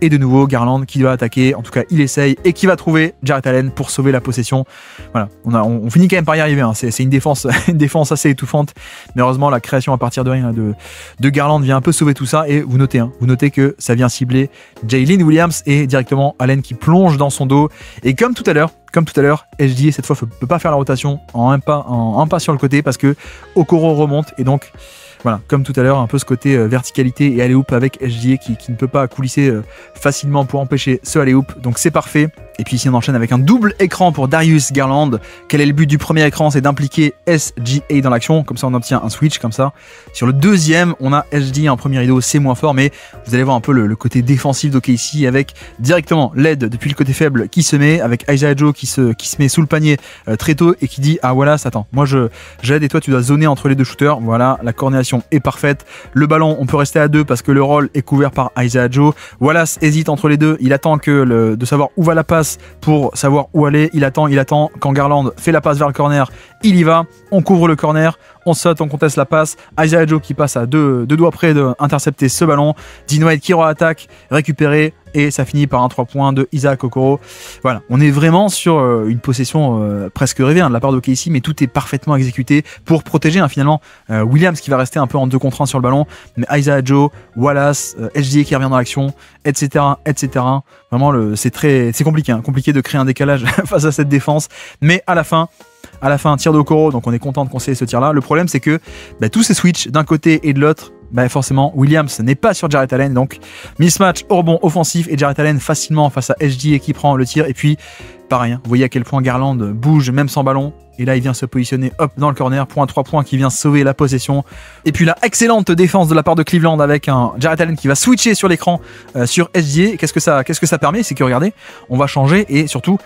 Et de nouveau, Garland qui doit attaquer. En tout cas, il essaye et qui va trouver Jarrett Allen pour sauver la possession. Voilà, on finit quand même par y arriver. C'est une défense assez étouffante. Mais heureusement, la création à partir de rien de Garland vient un peu sauver tout ça. Et vous notez que ça vient cibler Jalen Williams et directement Allen qui plonge dans son dos. Et comme tout à l'heure, SGA cette fois ne peut pas faire la rotation en un pas sur le côté parce que Okoro remonte et donc voilà, comme tout à l'heure, un peu ce côté verticalité et alley-oop avec SGA qui ne peut pas coulisser facilement pour empêcher ce alley-oop. Donc c'est parfait. Et puis ici on enchaîne avec un double écran pour Darius Garland. Quel est le but du premier écran? C'est d'impliquer SGA dans l'action. Comme ça on obtient un switch comme ça. Sur le deuxième, on a SGA en premier rideau, c'est moins fort, mais vous allez voir un peu le côté défensif d'OKC avec directement l'aide depuis le côté faible qui se met, avec Isaiah Joe qui se met sous le panier très tôt et qui dit ah voilà, attends, moi j'aide et toi tu dois zoner entre les deux shooters. Voilà, la coordination est parfaite. Le ballon, on peut rester à 2 parce que le rôle est couvert par Isaiah Joe. Wallace hésite entre les deux, il attend de savoir où va la passe pour savoir où aller, il attend, quand Garland fait la passe vers le corner, il y va, on couvre le corner, on saute, on conteste la passe. Isaiah Joe qui passe à deux doigts près d'intercepter ce ballon. Dean Wade qui re-attaque, récupéré, et ça finit par un 3 points de Isaac Okoro. Voilà, on est vraiment sur une possession presque rêvée de la part d'OKC, mais tout est parfaitement exécuté pour protéger finalement Williams qui va rester un peu en 2 contre 1 sur le ballon, mais Isaiah Joe, Wallace, SGA qui revient dans l'action, etc. Vraiment, c'est compliqué, compliqué de créer un décalage face à cette défense, mais à la fin, tir d'Okoro, donc on est content de conseiller ce tir-là. Le problème, c'est que tous ces switches d'un côté et de l'autre, forcément, Williams n'est pas sur Jarrett Allen, donc mismatch au rebond offensif et Jarrett Allen facilement face à SGA qui prend le tir. Et puis, pareil, vous voyez à quel point Garland bouge même sans ballon. Et là, il vient se positionner dans le corner pour un 3 points qui vient sauver la possession. Et puis la excellente défense de la part de Cleveland avec un Jarrett Allen qui va switcher sur l'écran sur SGA. Qu'est-ce que ça permet? C'est que regardez, on va changer et surtout,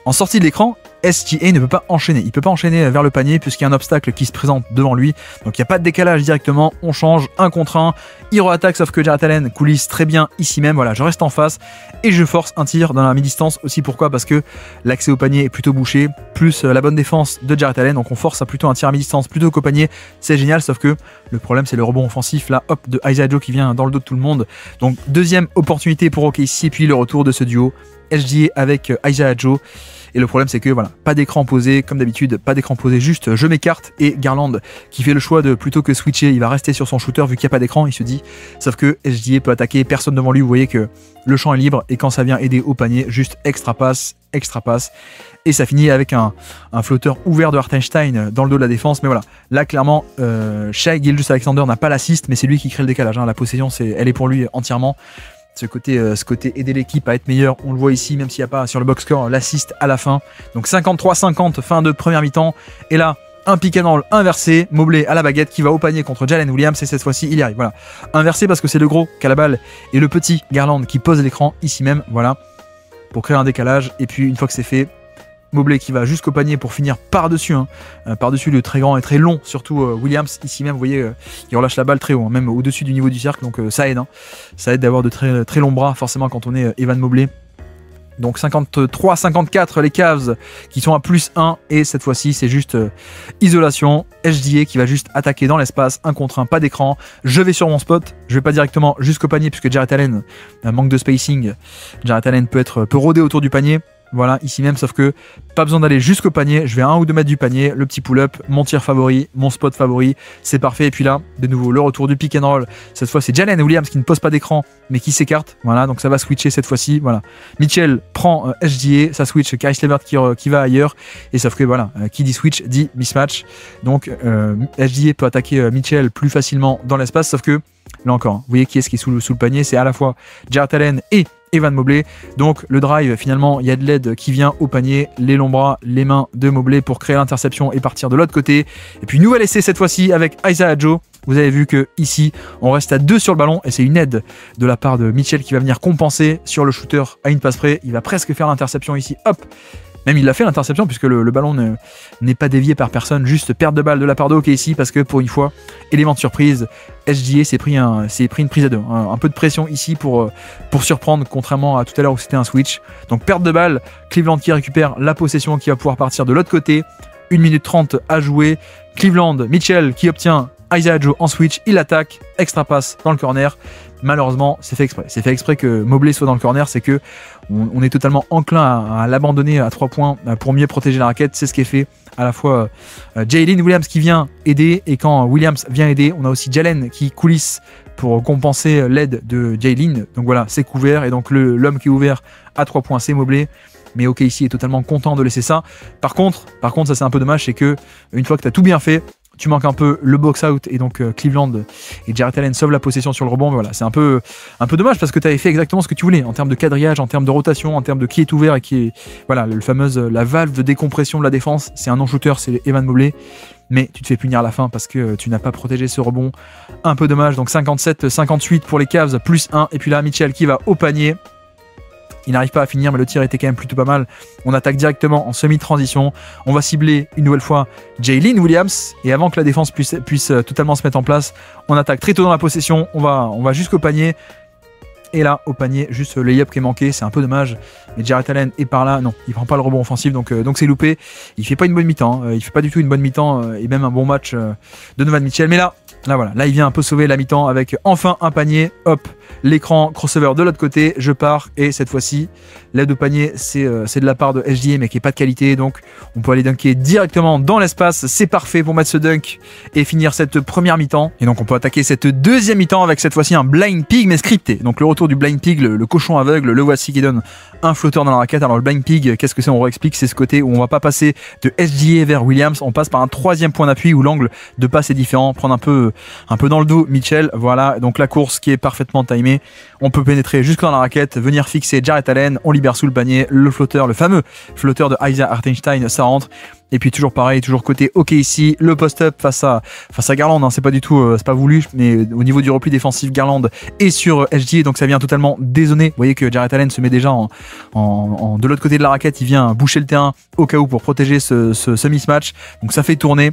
en sortie de l'écran, SGA ne peut pas enchaîner. Il ne peut pas enchaîner vers le panier puisqu'il y a un obstacle qui se présente devant lui. Donc il n'y a pas de décalage directement. On change 1 contre 1. Il re-attaque, sauf que Jarrett Allen coulisse très bien ici même. Voilà, je reste en face et je force un tir dans la mi-distance aussi. Pourquoi? Parce que l'accès au panier est plutôt bouché, plus la bonne défense de Jarrett Allen. Donc on force à plutôt un tir à mi-distance plutôt qu'au panier. C'est génial, sauf que le problème c'est le rebond offensif là, de Isaiah Joe qui vient dans le dos de tout le monde. Donc deuxième opportunité pour OKC et puis le retour de ce duo SGA avec Isaiah Joe. Et le problème c'est que voilà, pas d'écran posé, comme d'habitude, pas d'écran posé, juste je m'écarte et Garland qui fait le choix de plutôt que switcher, il va rester sur son shooter vu qu'il n'y a pas d'écran, il se dit, sauf que SGA peut attaquer, personne devant lui, vous voyez que le champ est libre et quand ça vient aider au panier, juste extra passe, et ça finit avec un flotteur ouvert de Hartenstein dans le dos de la défense. Mais voilà, là clairement Shai Gilgeous-Alexander n'a pas l'assist, mais c'est lui qui crée le décalage, la possession elle est pour lui entièrement. Ce côté aider l'équipe à être meilleur, on le voit ici, même s'il n'y a pas sur le box score l'assist à la fin. Donc 53-50, fin de première mi-temps. Et là, un pick and roll inversé, Mobley à la baguette qui va au panier contre Jalen Williams et cette fois-ci il y arrive. Voilà, inversé parce que c'est le gros qui a la balle et le petit Garland qui pose l'écran ici même. Voilà, pour créer un décalage. Et puis une fois que c'est fait, Mobley qui va jusqu'au panier pour finir par-dessus, par-dessus le très grand et très long, surtout Williams, ici même, vous voyez, il relâche la balle très haut, même au-dessus du niveau du cercle, donc ça aide. Ça aide d'avoir de très, très longs bras, forcément, quand on est Evan Mobley. Donc 53-54 les Cavs qui sont à +1 et cette fois-ci c'est juste isolation. SGA qui va juste attaquer dans l'espace, 1 contre 1, pas d'écran. Je vais sur mon spot, je vais pas directement jusqu'au panier puisque Jarrett Allen manque de spacing. Jarrett Allen peut rôder autour du panier. Voilà, ici même, sauf que pas besoin d'aller jusqu'au panier, je vais à 1 ou 2 mètres du panier, le petit pull-up, mon tir favori, mon spot favori, c'est parfait. Et puis là, de nouveau, le retour du pick and roll, cette fois c'est Jalen Williams qui ne pose pas d'écran, mais qui s'écarte, voilà, donc ça va switcher cette fois-ci, voilà. Mitchell prend SGA, ça switch, Caris LeVert qui va ailleurs, et sauf que voilà, qui dit switch, dit mismatch, donc SGA peut attaquer Mitchell plus facilement dans l'espace, sauf que, là encore, vous voyez qui est-ce qui est sous le panier, c'est à la fois Jarrett Allen et Evan Mobley. Donc le drive, finalement, il y a de l'aide qui vient au panier, les longs bras, les mains de Mobley pour créer l'interception et partir de l'autre côté. Et puis nouvel essai cette fois-ci avec Isaiah Joe. Vous avez vu que ici, on reste à 2 sur le ballon et c'est une aide de la part de Mitchell qui va venir compenser sur le shooter à une passe près. Il va presque faire l'interception ici. Hop! Même il a fait l'interception puisque le ballon n'est pas dévié par personne, juste perte de balle de la part de OKC parce que pour une fois, élément de surprise, SGA s'est pris une prise à 2. Un peu de pression ici pour surprendre, contrairement à tout à l'heure où c'était un switch. Donc perte de balle, Cleveland qui récupère la possession qui va pouvoir partir de l'autre côté. 1 minute 30 à jouer. Cleveland, Mitchell qui obtient Isaiah Joe en switch, il attaque, extra passe dans le corner. Malheureusement, c'est fait exprès. C'est fait exprès que Mobley soit dans le corner, c'est que on est totalement enclin à l'abandonner à 3 points pour mieux protéger la raquette. C'est ce qui est fait à la fois Jalen Williams qui vient aider et quand Williams vient aider, on a aussi Jalen qui coulisse pour compenser l'aide de Jalen. Donc voilà, c'est couvert et donc l'homme qui est ouvert à 3 points, c'est Mobley. Mais OKC est totalement content de laisser ça. Par contre, ça c'est un peu dommage, c'est que une fois que tu as tout bien fait, tu manques un peu le box out et donc Cleveland et Jarrett Allen sauvent la possession sur le rebond. Mais voilà, c'est un peu dommage parce que tu avais fait exactement ce que tu voulais en termes de quadrillage, en termes de rotation, en termes de qui est ouvert et qui est voilà la valve de décompression de la défense. C'est un non-shooter, c'est Evan Mobley. Mais tu te fais punir à la fin parce que tu n'as pas protégé ce rebond. Un peu dommage. Donc 57-58 pour les Cavs, +1. Et puis là, Mitchell qui va au panier. Il n'arrive pas à finir, mais le tir était quand même plutôt pas mal. On attaque directement en semi-transition. On va cibler une nouvelle fois Jalen Williams. Et avant que la défense puisse totalement se mettre en place, on attaque très tôt dans la possession. On va jusqu'au panier. Et là, au panier, juste le layup qui est manqué, c'est un peu dommage. Mais Jarrett Allen est par là, non, il prend pas le rebond offensif, donc c'est loupé. Il fait pas une bonne mi-temps, il fait pas du tout une bonne mi-temps, et même un bon match de Donovan Mitchell. Mais là voilà, là il vient un peu sauver la mi-temps avec enfin un panier. Hop, l'écran crossover de l'autre côté, je pars, et cette fois-ci, l'aide au panier, c'est de la part de SGA, mais qui est pas de qualité, donc on peut aller dunker directement dans l'espace. C'est parfait pour mettre ce dunk et finir cette première mi-temps. Et donc on peut attaquer cette deuxième mi-temps avec cette fois-ci un blind pig, mais scripté. Donc le retour du blind pig, le cochon aveugle, le voici qui donne un flotteur dans la raquette. Alors le blind pig, qu'est-ce que c'est? On réexplique, c'est ce côté où on va pas passer de SGA vers Williams, on passe par un troisième point d'appui où l'angle de passe est différent, prendre un peu dans le dos Mitchell. Voilà, donc la course qui est parfaitement timée. On peut pénétrer jusque dans la raquette, venir fixer Jarrett Allen, on libère sous le panier, le flotteur, le fameux flotteur de Isaiah Hartenstein, ça rentre. Et puis toujours pareil, toujours côté OKC, le post-up face à Garland, hein, c'est pas du tout, c'est pas voulu, mais au niveau du repli défensif, Garland est sur SGA, donc ça vient totalement dézoner. Vous voyez que Jarrett Allen se met déjà de l'autre côté de la raquette, il vient boucher le terrain au cas où pour protéger ce mismatch, donc ça fait tourner.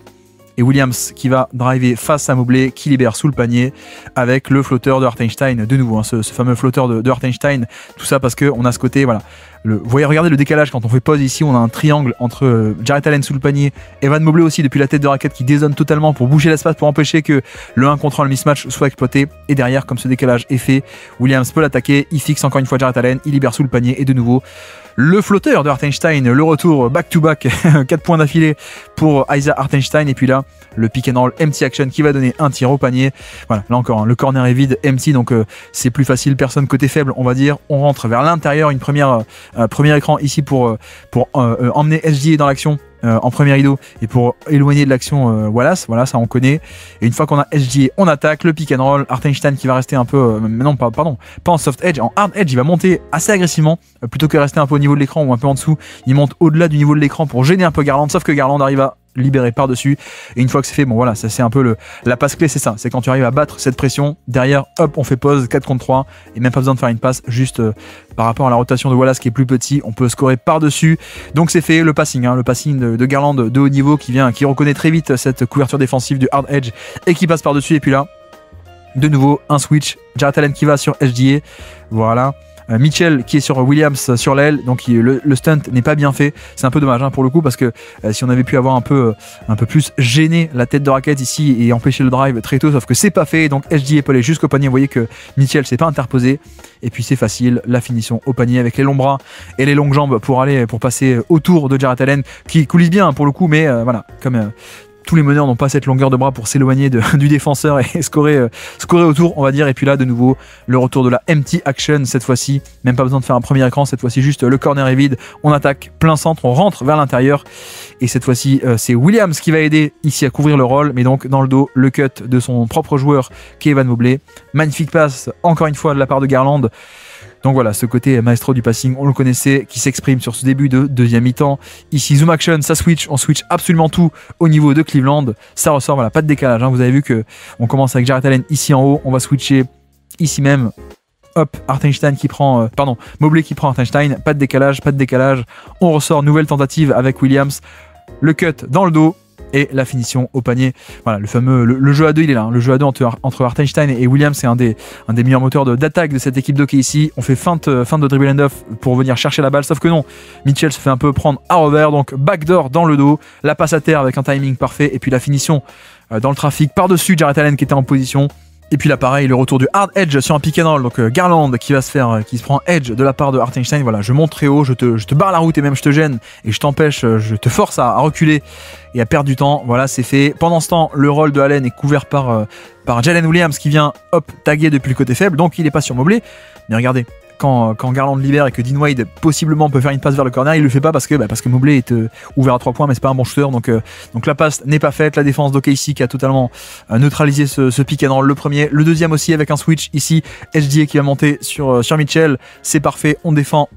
Et Williams qui va driver face à Mobley, qui libère sous le panier avec le flotteur de Hartenstein de nouveau, hein, ce fameux flotteur de Hartenstein. Tout ça parce qu'on a ce côté, voilà. Vous voyez, regardez le décalage quand on fait pause ici, on a un triangle entre Jarrett Allen sous le panier, Evan Mobley aussi depuis la tête de raquette qui dézone totalement pour bouger l'espace, pour empêcher que le 1 contre 1 le mismatch soit exploité. Et derrière, comme ce décalage est fait, Williams peut l'attaquer, il fixe encore une fois Jarrett Allen, il libère sous le panier et de nouveau le flotteur de Hartenstein, le retour back-to-back, 4 points d'affilée pour Isaiah Hartenstein. Et puis là, le pick and roll empty action qui va donner un tir au panier. Voilà, là encore, hein, le corner est vide, empty, donc c'est plus facile, personne côté faible, on va dire. On rentre vers l'intérieur, une premier écran ici pour emmener SGA dans l'action. En premier rideau et pour éloigner de l'action Wallace, voilà, ça on connaît. Et une fois qu'on a SGA, on attaque le pick and roll. Hartenstein qui va rester un peu, pas en soft edge, en hard edge, il va monter assez agressivement plutôt que rester un peu au niveau de l'écran ou un peu en dessous. Il monte au-delà du niveau de l'écran pour gêner un peu Garland, sauf que Garland arrive à libéré par-dessus. Et une fois que c'est fait, bon voilà, ça c'est un peu la passe clé, c'est ça. C'est quand tu arrives à battre cette pression, derrière, hop, on fait pause, 4 contre 3, et même pas besoin de faire une passe, juste par rapport à la rotation de Wallace qui est plus petit, on peut scorer par-dessus. Donc c'est fait, le passing, hein, le passing de Garland de haut niveau qui reconnaît très vite cette couverture défensive du hard edge et qui passe par-dessus. Et puis là, de nouveau, un switch, Jarrett Allen qui va sur SGA, voilà. Mitchell qui est sur Williams sur l'aile, donc le stunt n'est pas bien fait, c'est un peu dommage, hein, pour le coup, parce que si on avait pu avoir un peu plus gêné la tête de raquette ici et empêcher le drive très tôt, sauf que c'est pas fait, donc SGA peut aller jusqu'au panier. Vous voyez que Mitchell s'est pas interposé, et puis c'est facile, la finition au panier avec les longs bras et les longues jambes pour passer autour de Jarrett Allen qui coulisse bien, hein, pour le coup, mais voilà, comme tous les meneurs n'ont pas cette longueur de bras pour s'éloigner du défenseur et scorer autour, on va dire. Et puis là, de nouveau, le retour de la empty action cette fois-ci. Même pas besoin de faire un premier écran, cette fois-ci juste le corner est vide. On attaque plein centre, on rentre vers l'intérieur. Et cette fois-ci, c'est Williams qui va aider ici à couvrir le rôle. Mais donc, dans le dos, le cut de son propre joueur qui est Evan Mobley. Magnifique passe, encore une fois, de la part de Garland. Donc voilà, ce côté maestro du passing, on le connaissait, qui s'exprime sur ce début de deuxième mi-temps. Ici, zoom action, ça switch, on switch absolument tout au niveau de Cleveland. Ça ressort, voilà, pas de décalage, hein. Vous avez vu que on commence avec Jarrett Allen ici en haut, on va switcher ici même. Hop, Hartenstein qui prend, Mobley qui prend Hartenstein, pas de décalage. On ressort, nouvelle tentative avec Williams. Le cut dans le dos. Et la finition au panier. Voilà, le fameux le jeu à deux, il est là, hein. Le jeu à deux entre Hartenstein et Williams, c'est un des meilleurs moteurs d'attaque de cette équipe d'hockey ici. On fait feinte de dribble end-off pour venir chercher la balle, sauf que non, Mitchell se fait un peu prendre à revers, donc backdoor dans le dos, la passe à terre avec un timing parfait, et puis la finition dans le trafic par-dessus Jarrett Allen qui était en position. Et puis là pareil, le retour du hard edge sur un pick and roll, donc Garland qui se prend edge de la part de Hartenstein. Voilà, je monte très haut, je te barre la route et même je te gêne et je t'empêche, je te force à reculer et à perdre du temps. Voilà, c'est fait. Pendant ce temps, le rôle de Allen est couvert par Jalen Williams qui vient taguer depuis le côté faible, donc il est pas sur Mobley. Mais regardez, quand Garland libère et que Dean Wade possiblement peut faire une passe vers le corner, il le fait pas parce que Mobley est ouvert à 3 points, mais c'est pas un bon shooter, donc la passe n'est pas faite. La défense d'OKC qui a totalement neutralisé ce pick and roll, le premier, le deuxième aussi avec un switch ici, SGA qui va monter sur Mitchell, c'est parfait, on défend.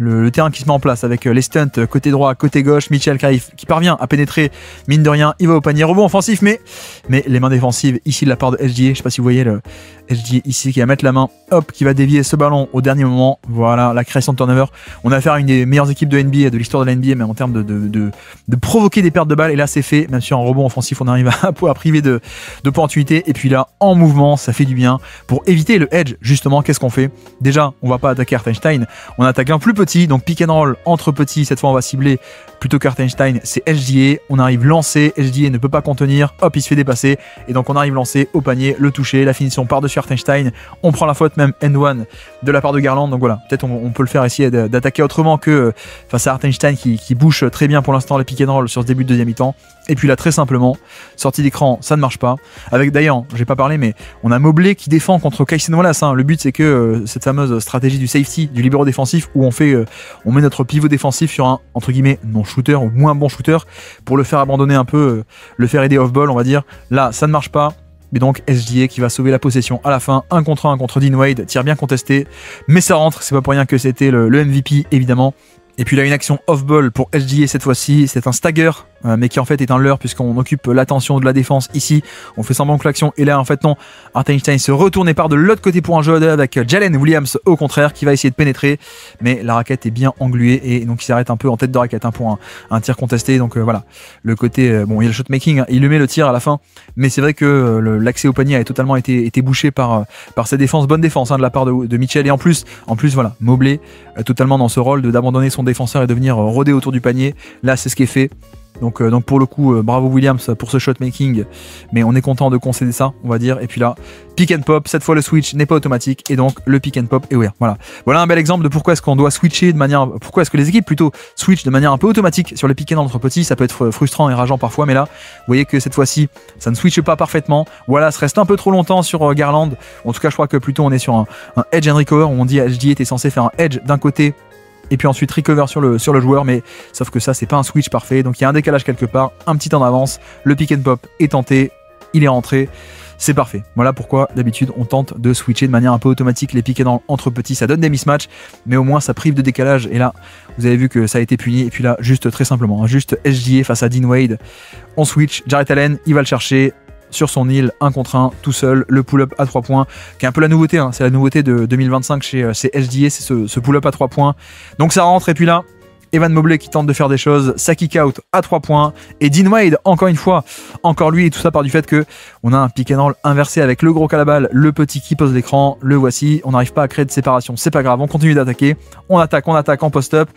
Le terrain qui se met en place avec les stunts côté droit, côté gauche, Mitchell qui parvient à pénétrer, mine de rien, il va au panier, rebond offensif, mais les mains défensives ici de la part de SGA, je sais pas si vous voyez SGA ici qui va mettre la main, hop, qui va dévier ce ballon au dernier moment. Voilà, la création de turnover. On a affaire à une des meilleures équipes de NBA, de l'histoire de la NBA, mais en termes de provoquer des pertes de balles. Et là, c'est fait. Même sur un rebond offensif, on arrive à priver d'opportunités. Et puis là, en mouvement, ça fait du bien. Pour éviter le edge, justement, qu'est-ce qu'on fait? Déjà, on va pas attaquer Hartenstein. On attaque un plus petit, donc pick and roll entre petits. Cette fois, on va cibler plutôt qu'Hartenstein. C'est SGA. On arrive lancé. SGA ne peut pas contenir. Hop, il se fait dépasser. Et donc, on arrive lancé au panier, le toucher, la finition par-dessus Hartenstein. On prend la faute même end-one de la part de Garland. Donc voilà, peut-être on peut le faire essayer d'attaquer autrement que face à Hartenstein qui bouche très bien pour l'instant les pick and roll sur ce début de deuxième mi-temps. Et puis là, très simplement, sortie d'écran, ça ne marche pas. Avec d'ailleurs, j'ai pas parlé, mais on a Mobley qui défend contre Cason Wallace. Le but, c'est que cette fameuse stratégie du safety, du libéro défensif, où on met notre pivot défensif sur un entre guillemets non-shooter ou moins bon shooter pour le faire abandonner un peu, le faire aider off-ball, on va dire. Là, ça ne marche pas. Mais donc SGA qui va sauver la possession à la fin, 1 contre 1 contre Dean Wade, tir bien contesté, mais ça rentre, c'est pas pour rien que c'était le MVP évidemment. Et puis là, une action off-ball pour SGA cette fois-ci, c'est un stagger, mais qui en fait est un leurre puisqu'on occupe l'attention de la défense ici. On fait semblant que l'action est là, en fait non. Hartenstein se retourne et part de l'autre côté pour un jeu avec Jalen Williams au contraire qui va essayer de pénétrer, mais la raquette est bien engluée et donc il s'arrête un peu en tête de raquette pour un tir contesté. Donc voilà, le côté, bon il y a le shot making, il lui met le tir à la fin, mais c'est vrai que l'accès au panier a totalement été bouché par cette défense, bonne défense de la part de Mitchell et en plus voilà, Mobley totalement dans ce rôle d'abandonner son défenseur et de venir rôder autour du panier. Là c'est ce qui est fait. Donc pour le coup, bravo Williams pour ce shot making, mais on est content de concéder ça, on va dire. Et puis là, pick and pop, cette fois le switch n'est pas automatique et donc le pick and pop est ouvert. Voilà un bel exemple de pourquoi est-ce qu'on doit switcher pourquoi est-ce que les équipes plutôt switch de manière un peu automatique sur les pick and roll entre petits. Ça peut être frustrant et rageant parfois, mais là, vous voyez que cette fois-ci, ça ne switche pas parfaitement. Voilà, ça reste un peu trop longtemps sur Garland. En tout cas, je crois que plutôt on est sur un edge and recover où on dit SGA était censé faire un edge d'un côté et puis ensuite recover sur le joueur, mais sauf que ça c'est pas un switch parfait, donc il y a un décalage quelque part, un petit temps d'avance, le pick and pop est tenté, il est rentré, c'est parfait. Voilà pourquoi d'habitude on tente de switcher de manière un peu automatique les pick and roll entre petits, ça donne des mismatchs, mais au moins ça prive de décalage, et là vous avez vu que ça a été puni, et puis là juste très simplement, juste SGA face à Dean Wade, on switch, Jarrett Allen il va le chercher, sur son île, 1 contre 1, tout seul, le pull-up à 3 points, qui est un peu la nouveauté, c'est la nouveauté de 2025 chez SGA, c'est ce pull-up à 3 points. Donc ça rentre, et puis là, Evan Mobley qui tente de faire des choses, ça kick out à 3 points, et Dean Wade, encore une fois, encore lui, et tout ça part du fait que on a un pick and roll inversé avec le gros calabal, le petit qui pose l'écran, le voici, on n'arrive pas à créer de séparation, c'est pas grave, on continue d'attaquer, on attaque en post-up,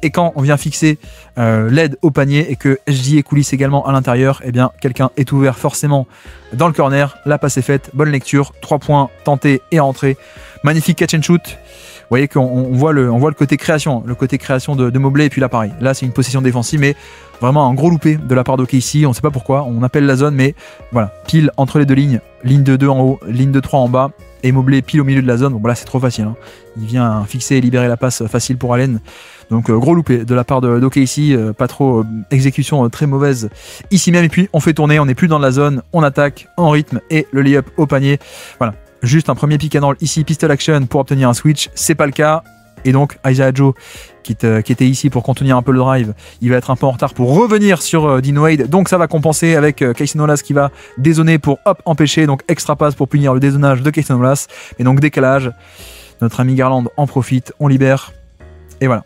et quand on vient fixer l'aide au panier et que SGA coulisse également à l'intérieur, eh bien quelqu'un est ouvert forcément dans le corner, la passe est faite, bonne lecture, 3 points tentés et rentrés, magnifique catch and shoot. Vous voyez qu'on voit le côté création, de Mobley, et puis là pareil, là c'est une possession défensive, mais vraiment un gros loupé de la part d'OKC, on ne sait pas pourquoi, on appelle la zone, mais voilà, pile entre les deux lignes, ligne de 2 en haut, ligne de 3 en bas, et Mobley pile au milieu de la zone, bon là c'est trop facile, il vient fixer et libérer la passe facile pour Allen, donc gros loupé de la part d'OKC, pas trop, exécution très mauvaise ici même, et puis on fait tourner, on n'est plus dans la zone, on attaque en rythme, et le lay-up au panier, voilà. Juste un premier pick and roll ici, pistol action pour obtenir un switch, c'est pas le cas. Et donc Isaiah Joe qui était ici pour contenir un peu le drive, il va être un peu en retard pour revenir sur Dean Wade. Donc ça va compenser avec Cason Wallace qui va dézoner pour empêcher. Donc extra passe pour punir le dézonage de Cason Wallace. Et donc décalage, notre ami Garland en profite, on libère. Et voilà.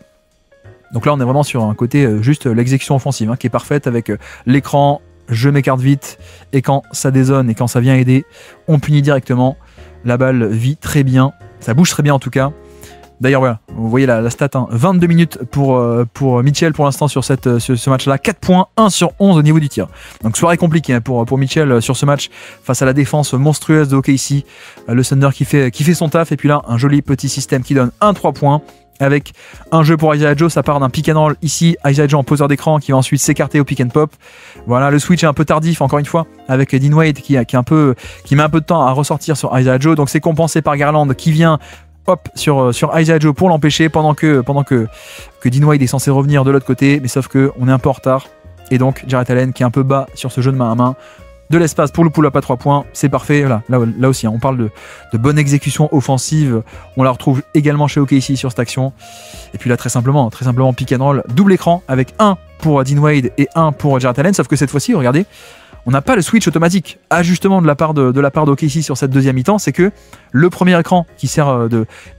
Donc là on est vraiment sur un côté juste l'exécution offensive qui est parfaite avec l'écran, je m'écarte vite. Et quand ça dézone et quand ça vient aider, on punit directement. La balle vit très bien, ça bouge très bien en tout cas. D'ailleurs voilà, vous voyez la stat, 22 minutes pour Mitchell pour l'instant sur ce match-là, 4 points, 1 sur 11 au niveau du tir. Donc soirée compliquée pour Mitchell sur ce match face à la défense monstrueuse de OKC, le Thunder qui fait son taf, et puis là un joli petit système qui donne un 3 points. Avec un jeu pour Isaiah Joe, ça part d'un pick and roll ici, Isaiah Joe en poseur d'écran qui va ensuite s'écarter au pick and pop. Voilà, le switch est un peu tardif encore une fois avec Dean Wade qui met un peu de temps à ressortir sur Isaiah Joe, donc c'est compensé par Garland qui vient sur Isaiah Joe pour l'empêcher pendant que Dean Wade est censé revenir de l'autre côté, mais sauf que on est un peu en retard, et donc Jarrett Allen qui est un peu bas sur ce jeu de main à main. De l'espace pour le pull-up à 3 points, c'est parfait. Là aussi, on parle de bonne exécution offensive. On la retrouve également chez OKC sur cette action. Et puis là, très simplement, pick and roll, double écran avec un pour Dean Wade et un pour Jarrett Allen. Sauf que cette fois-ci, regardez, on n'a pas le switch automatique. Ajustement de la part d'OKC sur cette deuxième mi-temps, c'est que le premier écran qui sert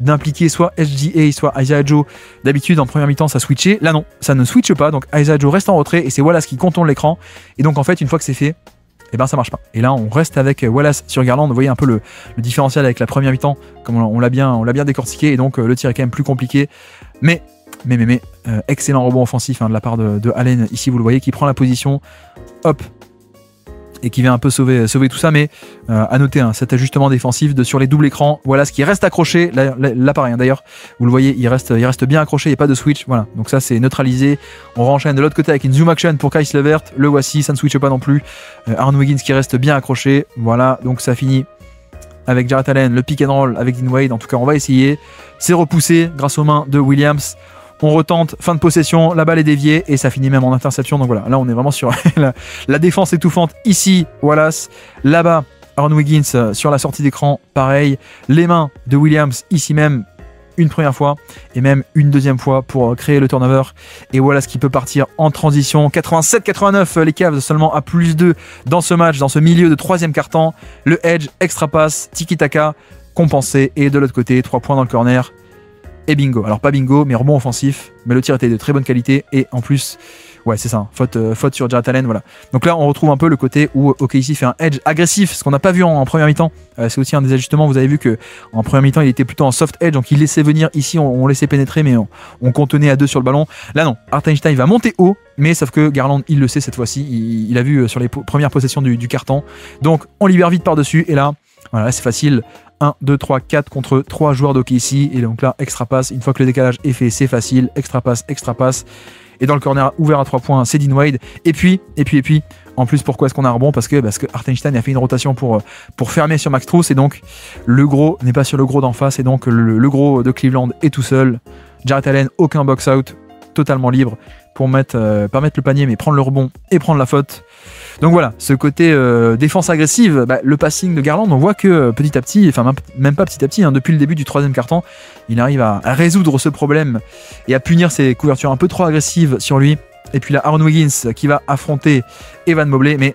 d'impliquer soit SGA, soit Isaiah Joe, d'habitude en première mi-temps ça switchait, là non, ça ne switche pas, donc Isaiah Joe reste en retrait et c'est Wallace qui contourne l'écran, et donc en fait une fois que c'est fait, et ben ça marche pas. Et là on reste avec Wallace sur Garland, vous voyez un peu le différentiel avec la première mi-temps, comme on l'a bien décortiqué, et donc le tir est quand même plus compliqué, mais excellent rebond offensif de la part de Allen, ici vous le voyez, qui prend la position, hop, et qui vient un peu sauver tout ça, mais à noter cet ajustement défensif sur les doubles écrans, voilà ce qui reste accroché, là pareil, d'ailleurs, vous le voyez, il reste bien accroché, il n'y a pas de switch, voilà, donc ça c'est neutralisé, on renchaîne de l'autre côté avec une zoom action pour Caris LeVert, le voici, ça ne switche pas non plus, Aaron Wiggins qui reste bien accroché, voilà, donc ça finit avec Jarrett Allen, le pick and roll avec Dean Wade, en tout cas on va essayer, c'est repoussé grâce aux mains de Williams. On retente, fin de possession, la balle est déviée et ça finit même en interception. Donc voilà, là on est vraiment sur la défense étouffante. Ici, Wallace, là-bas, Aaron Wiggins sur la sortie d'écran, pareil. Les mains de Williams, ici même, une première fois et même une deuxième fois pour créer le turnover. Et Wallace qui peut partir en transition. 87-89, les Cavs seulement à +2 dans ce match, dans ce milieu de troisième quart-temps. Le edge, extra pass, tiki-taka, compensé. Et de l'autre côté, 3 points dans le corner. Et bingo, alors pas bingo, mais rebond offensif, mais le tir était de très bonne qualité, et en plus, ouais c'est ça, faute sur Jarrett Allen, voilà. Donc là on retrouve un peu le côté où OKC fait un edge agressif, ce qu'on n'a pas vu en première mi-temps, c'est aussi un des ajustements, vous avez vu que en première mi-temps il était plutôt en soft edge, donc il laissait venir, ici on laissait pénétrer, mais on contenait à 2 sur le ballon. Là non, Hartenstein va monter haut, mais sauf que Garland il le sait cette fois-ci, il a vu sur les premières possessions du carton, donc on libère vite par-dessus, et là, voilà, c'est facile. 1, 2, 3, 4 contre 3 joueurs d'OKC, et donc là extra passe, une fois que le décalage est fait c'est facile, extra passe, et dans le corner ouvert à 3 points c'est Dean Wade, et puis en plus pourquoi est-ce qu'on a un rebond, parce que Hartenstein a fait une rotation pour fermer sur Max Strus, et donc le gros n'est pas sur le gros d'en face, et donc le gros de Cleveland est tout seul, Jarrett Allen aucun box out, totalement libre pour pas mettre le panier mais prendre le rebond et prendre la faute. Donc voilà, ce côté défense agressive, le passing de Garland, on voit que petit à petit, enfin même pas petit à petit, depuis le début du troisième quart-temps, il arrive à résoudre ce problème et à punir ses couvertures un peu trop agressives sur lui. Et puis là, Aaron Wiggins qui va affronter Evan Mobley, mais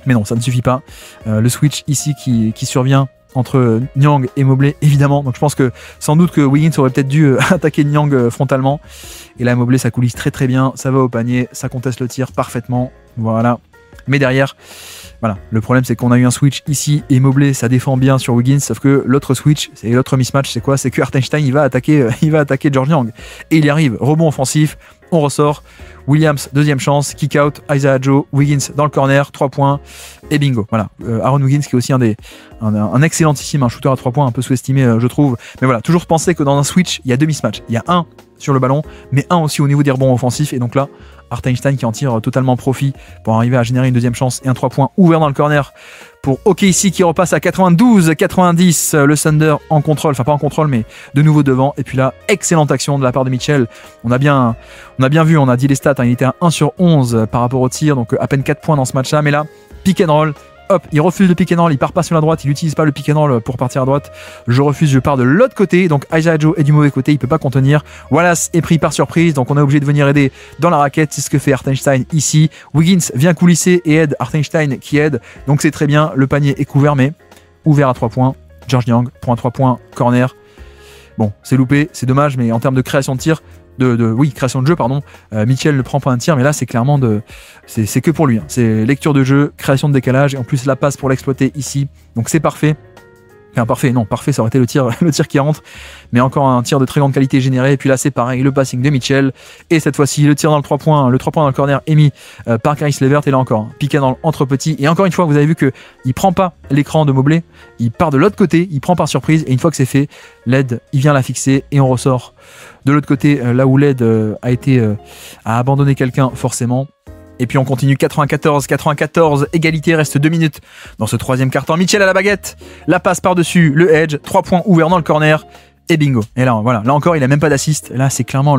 non, ça ne suffit pas. Le switch ici qui survient entre Niang et Mobley, évidemment. Donc je pense que sans doute que Wiggins aurait peut-être dû attaquer Niang frontalement. Et là, Mobley, ça coulisse très très bien, ça va au panier, ça conteste le tir parfaitement. Voilà. Mais derrière, voilà, le problème c'est qu'on a eu un switch ici et Mobley ça défend bien sur Wiggins, sauf que l'autre switch, c'est l'autre mismatch, c'est quoi? C'est que Hartenstein il va attaquer George Niang et il y arrive, rebond offensif, on ressort, Williams deuxième chance, kick out, Isaiah Joe, Wiggins dans le corner, 3 points et bingo. Voilà, Aaron Wiggins qui est aussi un excellentissime shooter à 3 points, un peu sous-estimé je trouve, mais voilà, toujours penser que dans un switch il y a 2 mismatchs, il y a un sur le ballon, mais un aussi au niveau des rebonds offensifs, et donc là Hartenstein qui en tire totalement profit pour arriver à générer une deuxième chance et un 3 points ouvert dans le corner pour OKC qui repasse à 92-90, le Thunder en contrôle, enfin pas en contrôle mais de nouveau devant, et puis là excellente action de la part de Mitchell, on a bien vu, on a dit les stats, il était à 1 sur 11 par rapport au tir, donc à peine 4 points dans ce match là, mais là pick and roll, hop, il refuse le pick and roll, il part pas sur la droite, il n'utilise pas le pick and roll pour partir à droite. Je refuse, je pars de l'autre côté. Donc Isaiah Joe est du mauvais côté, il peut pas contenir. Wallace est pris par surprise, donc on est obligé de venir aider dans la raquette. C'est ce que fait Hartenstein ici. Wiggins vient coulisser et aide Hartenstein qui aide. Donc c'est très bien, le panier est couvert, mais ouvert à 3 points. George Niang pour un 3 points corner. Bon, c'est loupé, c'est dommage, mais en termes de création de tir, création de jeu, pardon. Mitchell ne prend pas un tir, mais là c'est clairement c'est que pour lui. C'est lecture de jeu, création de décalage, et en plus la passe pour l'exploiter ici. Donc c'est parfait. Enfin parfait, non, parfait, ça aurait été le tir qui rentre, mais encore un tir de très grande qualité généré. Et puis là c'est pareil, le passing de Mitchell, et cette fois-ci le tir dans le 3 points dans le corner émis par Caris LeVert, et là encore piqué dans entre petits, et encore une fois vous avez vu que il prend pas l'écran de Mobley, il part de l'autre côté, il prend par surprise, et une fois que c'est fait, l'aide il vient la fixer et on ressort de l'autre côté, là où l'aide a abandonné quelqu'un forcément. Et puis on continue 94, égalité, reste 2 minutes dans ce troisième quart-temps. Mitchell à la baguette, la passe par-dessus, le edge, 3 points ouverts dans le corner, et bingo. Et là, voilà, là encore, il a même pas d'assist. Là, c'est clairement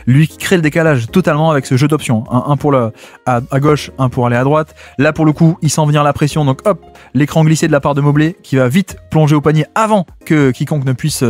lui qui crée le décalage totalement avec ce jeu d'options. Un pour à gauche, un pour aller à droite. Là, pour le coup, il sent venir la pression, donc hop, l'écran glissé de la part de Mobley qui va vite plonger au panier avant que quiconque ne puisse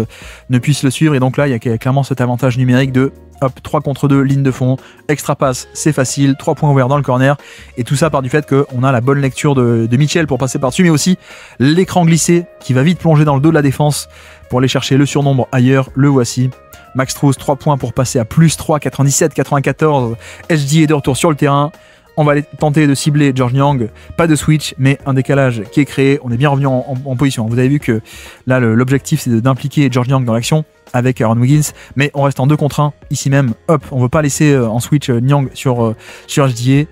le suivre. Et donc là, il y a clairement cet avantage numérique de hop, 3 contre 2, ligne de fond, extra passe, c'est facile, 3 points ouverts dans le corner, et tout ça part du fait qu'on a la bonne lecture de Mitchell pour passer par-dessus, mais aussi l'écran glissé qui va vite plonger dans le dos de la défense pour aller chercher le surnombre ailleurs, le voici. Max Strus, 3 points pour passer à plus 3, 97, 94, SGA est de retour sur le terrain. On va aller tenter de cibler Georges Niang, pas de switch, mais un décalage qui est créé. On est bien revenu en position. Vous avez vu que là, l'objectif, c'est d'impliquer Georges Niang dans l'action avec Aaron Wiggins, mais on reste en 2 contre 1 ici même. Hop, on veut pas laisser en switch Niang sur SGA.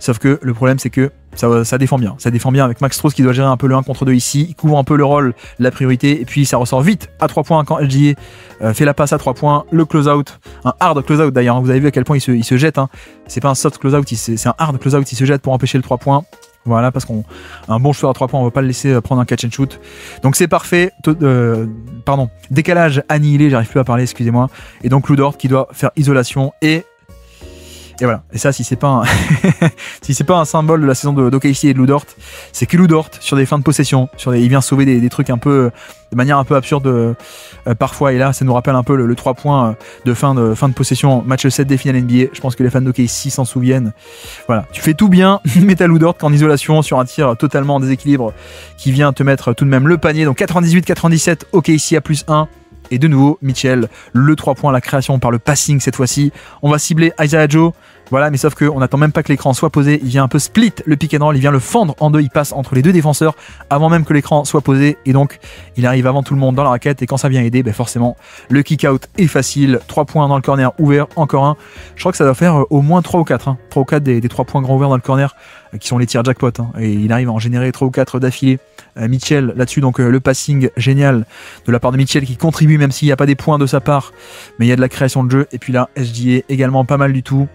Sauf que le problème, c'est que ça défend bien. Ça défend bien avec Max Strus qui doit gérer un peu le 1 contre 2 ici. Il couvre un peu le rôle, la priorité. Et puis ça ressort vite à 3 points quand SGA fait la passe à 3 points. Le close-out, un hard close-out d'ailleurs. Vous avez vu à quel point il se jette. Hein. C'est pas un soft close-out, c'est un hard close-out. Il se jette pour empêcher le 3 points. Voilà, parce qu'un bon shooter à 3 points, on ne va pas le laisser prendre un catch and shoot. Donc c'est parfait. Décalage annihilé, j'arrive plus à parler, excusez-moi. Et donc Lou Dort qui doit faire isolation et voilà. Et ça, si c'est pas un symbole de la saison d'OKC et de Lou Dort, c'est que Lou Dort sur des fins de possession, il vient sauver des trucs un peu de manière un peu absurde parfois. Et là, ça nous rappelle un peu le 3 points de fin de possession, match 7 des finales NBA. Je pense que les fans d'OKC s'en souviennent. Voilà, tu fais tout bien, mais t'as Lou Dort qu'en isolation sur un tir totalement en déséquilibre qui vient te mettre tout de même le panier. Donc 98-97, OKC à plus 1. Et de nouveau, Mitchell, le 3 points, la création par le passing cette fois-ci. On va cibler Isaiah Joe. Voilà, mais sauf qu'on n'attend même pas que l'écran soit posé. Il vient un peu split le pick and roll, il vient le fendre en deux. Il passe entre les deux défenseurs avant même que l'écran soit posé. Et donc, il arrive avant tout le monde dans la raquette. Et quand ça vient aider, forcément, le kick-out est facile. 3 points dans le corner ouvert, encore un. Je crois que ça doit faire au moins 3 ou 4. Hein. 3 ou 4 des 3 points grands ouverts dans le corner qui sont les tirs jackpot. Hein. Et il arrive à en générer 3 ou 4 d'affilée. Mitchell là-dessus, donc le passing génial de la part de Mitchell qui contribue même s'il n'y a pas des points de sa part, mais il y a de la création de jeu. Et puis là, SGA également pas mal du tout.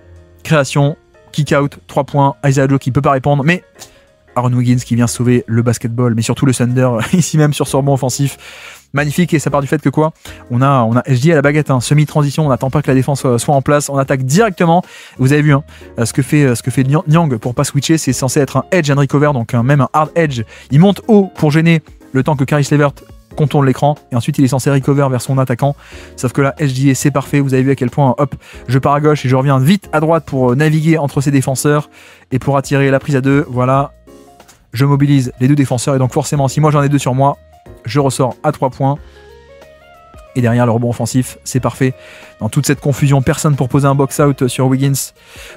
Création, kick-out, 3 points. Isaiah Joe qui peut pas répondre, mais Aaron Wiggins qui vient sauver le basketball, mais surtout le Thunder ici même sur ce rebond offensif. Magnifique, et ça part du fait que quoi, on a SGA à la baguette, hein, semi-transition, on n'attend pas que la défense soit en place, on attaque directement. Vous avez vu hein, ce que fait Niang pour pas switcher, c'est censé être un edge and recover, donc même un hard edge. Il monte haut pour gêner le temps que Caris LeVert contourne l'écran, et ensuite il est censé recover vers son attaquant. Sauf que là, SGA c'est parfait, vous avez vu à quel point, hop, je pars à gauche et je reviens vite à droite pour naviguer entre ses défenseurs et pour attirer la prise à 2. Voilà, je mobilise les deux défenseurs, et donc forcément, si moi j'en ai 2 sur moi, je ressors à 3 points. Et derrière le rebond offensif, c'est parfait. Dans toute cette confusion, personne pour poser un box-out sur Wiggins.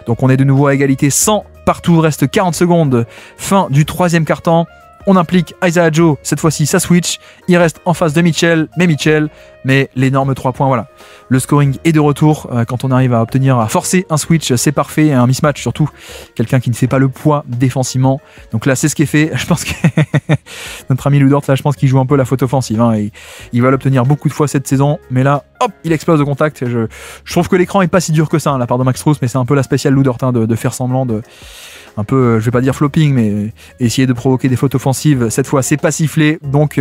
Donc on est de nouveau à égalité 100 partout. Reste 40 secondes. Fin du 3e quart-temps. On implique Isaiah Joe, cette fois-ci ça switch, il reste en face de Mitchell, mais l'énorme 3 points, voilà. Le scoring est de retour, quand on arrive à forcer un switch, c'est parfait, un mismatch surtout, quelqu'un qui ne fait pas le poids défensivement, donc là c'est ce qui est fait, je pense que notre ami Lou Dort, là je pense qu'il joue un peu la faute offensive, hein, et il va l'obtenir beaucoup de fois cette saison, mais là, hop, il explose au contact, je trouve que l'écran est pas si dur que ça, hein, la part de Max Strus, mais c'est un peu la spéciale Lou Dort, hein, de faire semblant de... un peu, je vais pas dire flopping, mais essayer de provoquer des fautes offensives. Cette fois, c'est pas sifflé, donc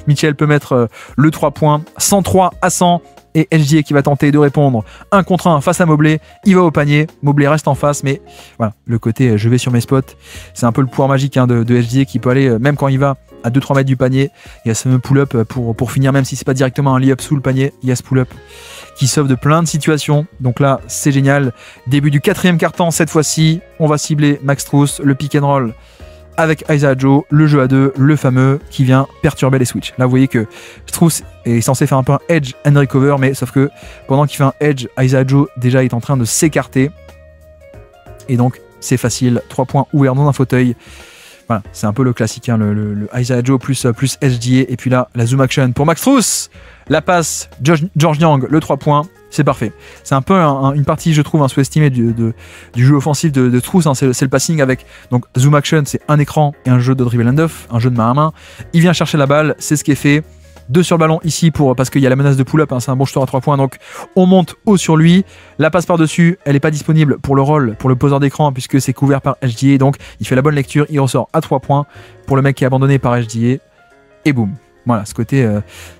Mitchell peut mettre le 3 points, 103 à 100, et SGA qui va tenter de répondre 1 contre 1 face à Mobley. Il va au panier, Mobley reste en face, mais voilà, le côté je vais sur mes spots, c'est un peu le pouvoir magique hein, de SGA qui peut aller, même quand il va à 2-3 mètres du panier, il y a ce fameux pull-up pour finir, même si c'est pas directement un lay-up sous le panier, il y a ce pull-up qui sauve de plein de situations. Donc là, c'est génial. Début du 4e quart-temps, cette fois-ci, on va cibler Max Strus, le pick and roll avec Isaiah Joe, le jeu à 2, le fameux, qui vient perturber les switches. Là, vous voyez que Strus est censé faire un peu un edge and recover, mais sauf que pendant qu'il fait un edge, Isaiah Joe déjà est en train de s'écarter. Et donc, c'est facile. 3 points ouverts dans un fauteuil. Voilà, c'est un peu le classique, hein, le Isaiah Joe plus SGA, et puis là, la zoom action pour Max Strus. La passe, Georges Niang, le 3 points, c'est parfait. C'est un peu une partie, je trouve, un sous-estimé du jeu offensif de Strus, hein, c'est le passing avec, donc zoom action, c'est un écran et un jeu de dribble and off, un jeu de main à main. Il vient chercher la balle, c'est ce qui est fait. 2 sur le ballon ici parce qu'il y a la menace de pull-up, hein, c'est un bon shooter à 3 points, donc on monte haut sur lui. La passe par-dessus, elle n'est pas disponible pour le roll, pour le poseur d'écran, puisque c'est couvert par SGA, donc il fait la bonne lecture, il ressort à 3 points pour le mec qui est abandonné par SGA, et boum. Voilà, ce côté,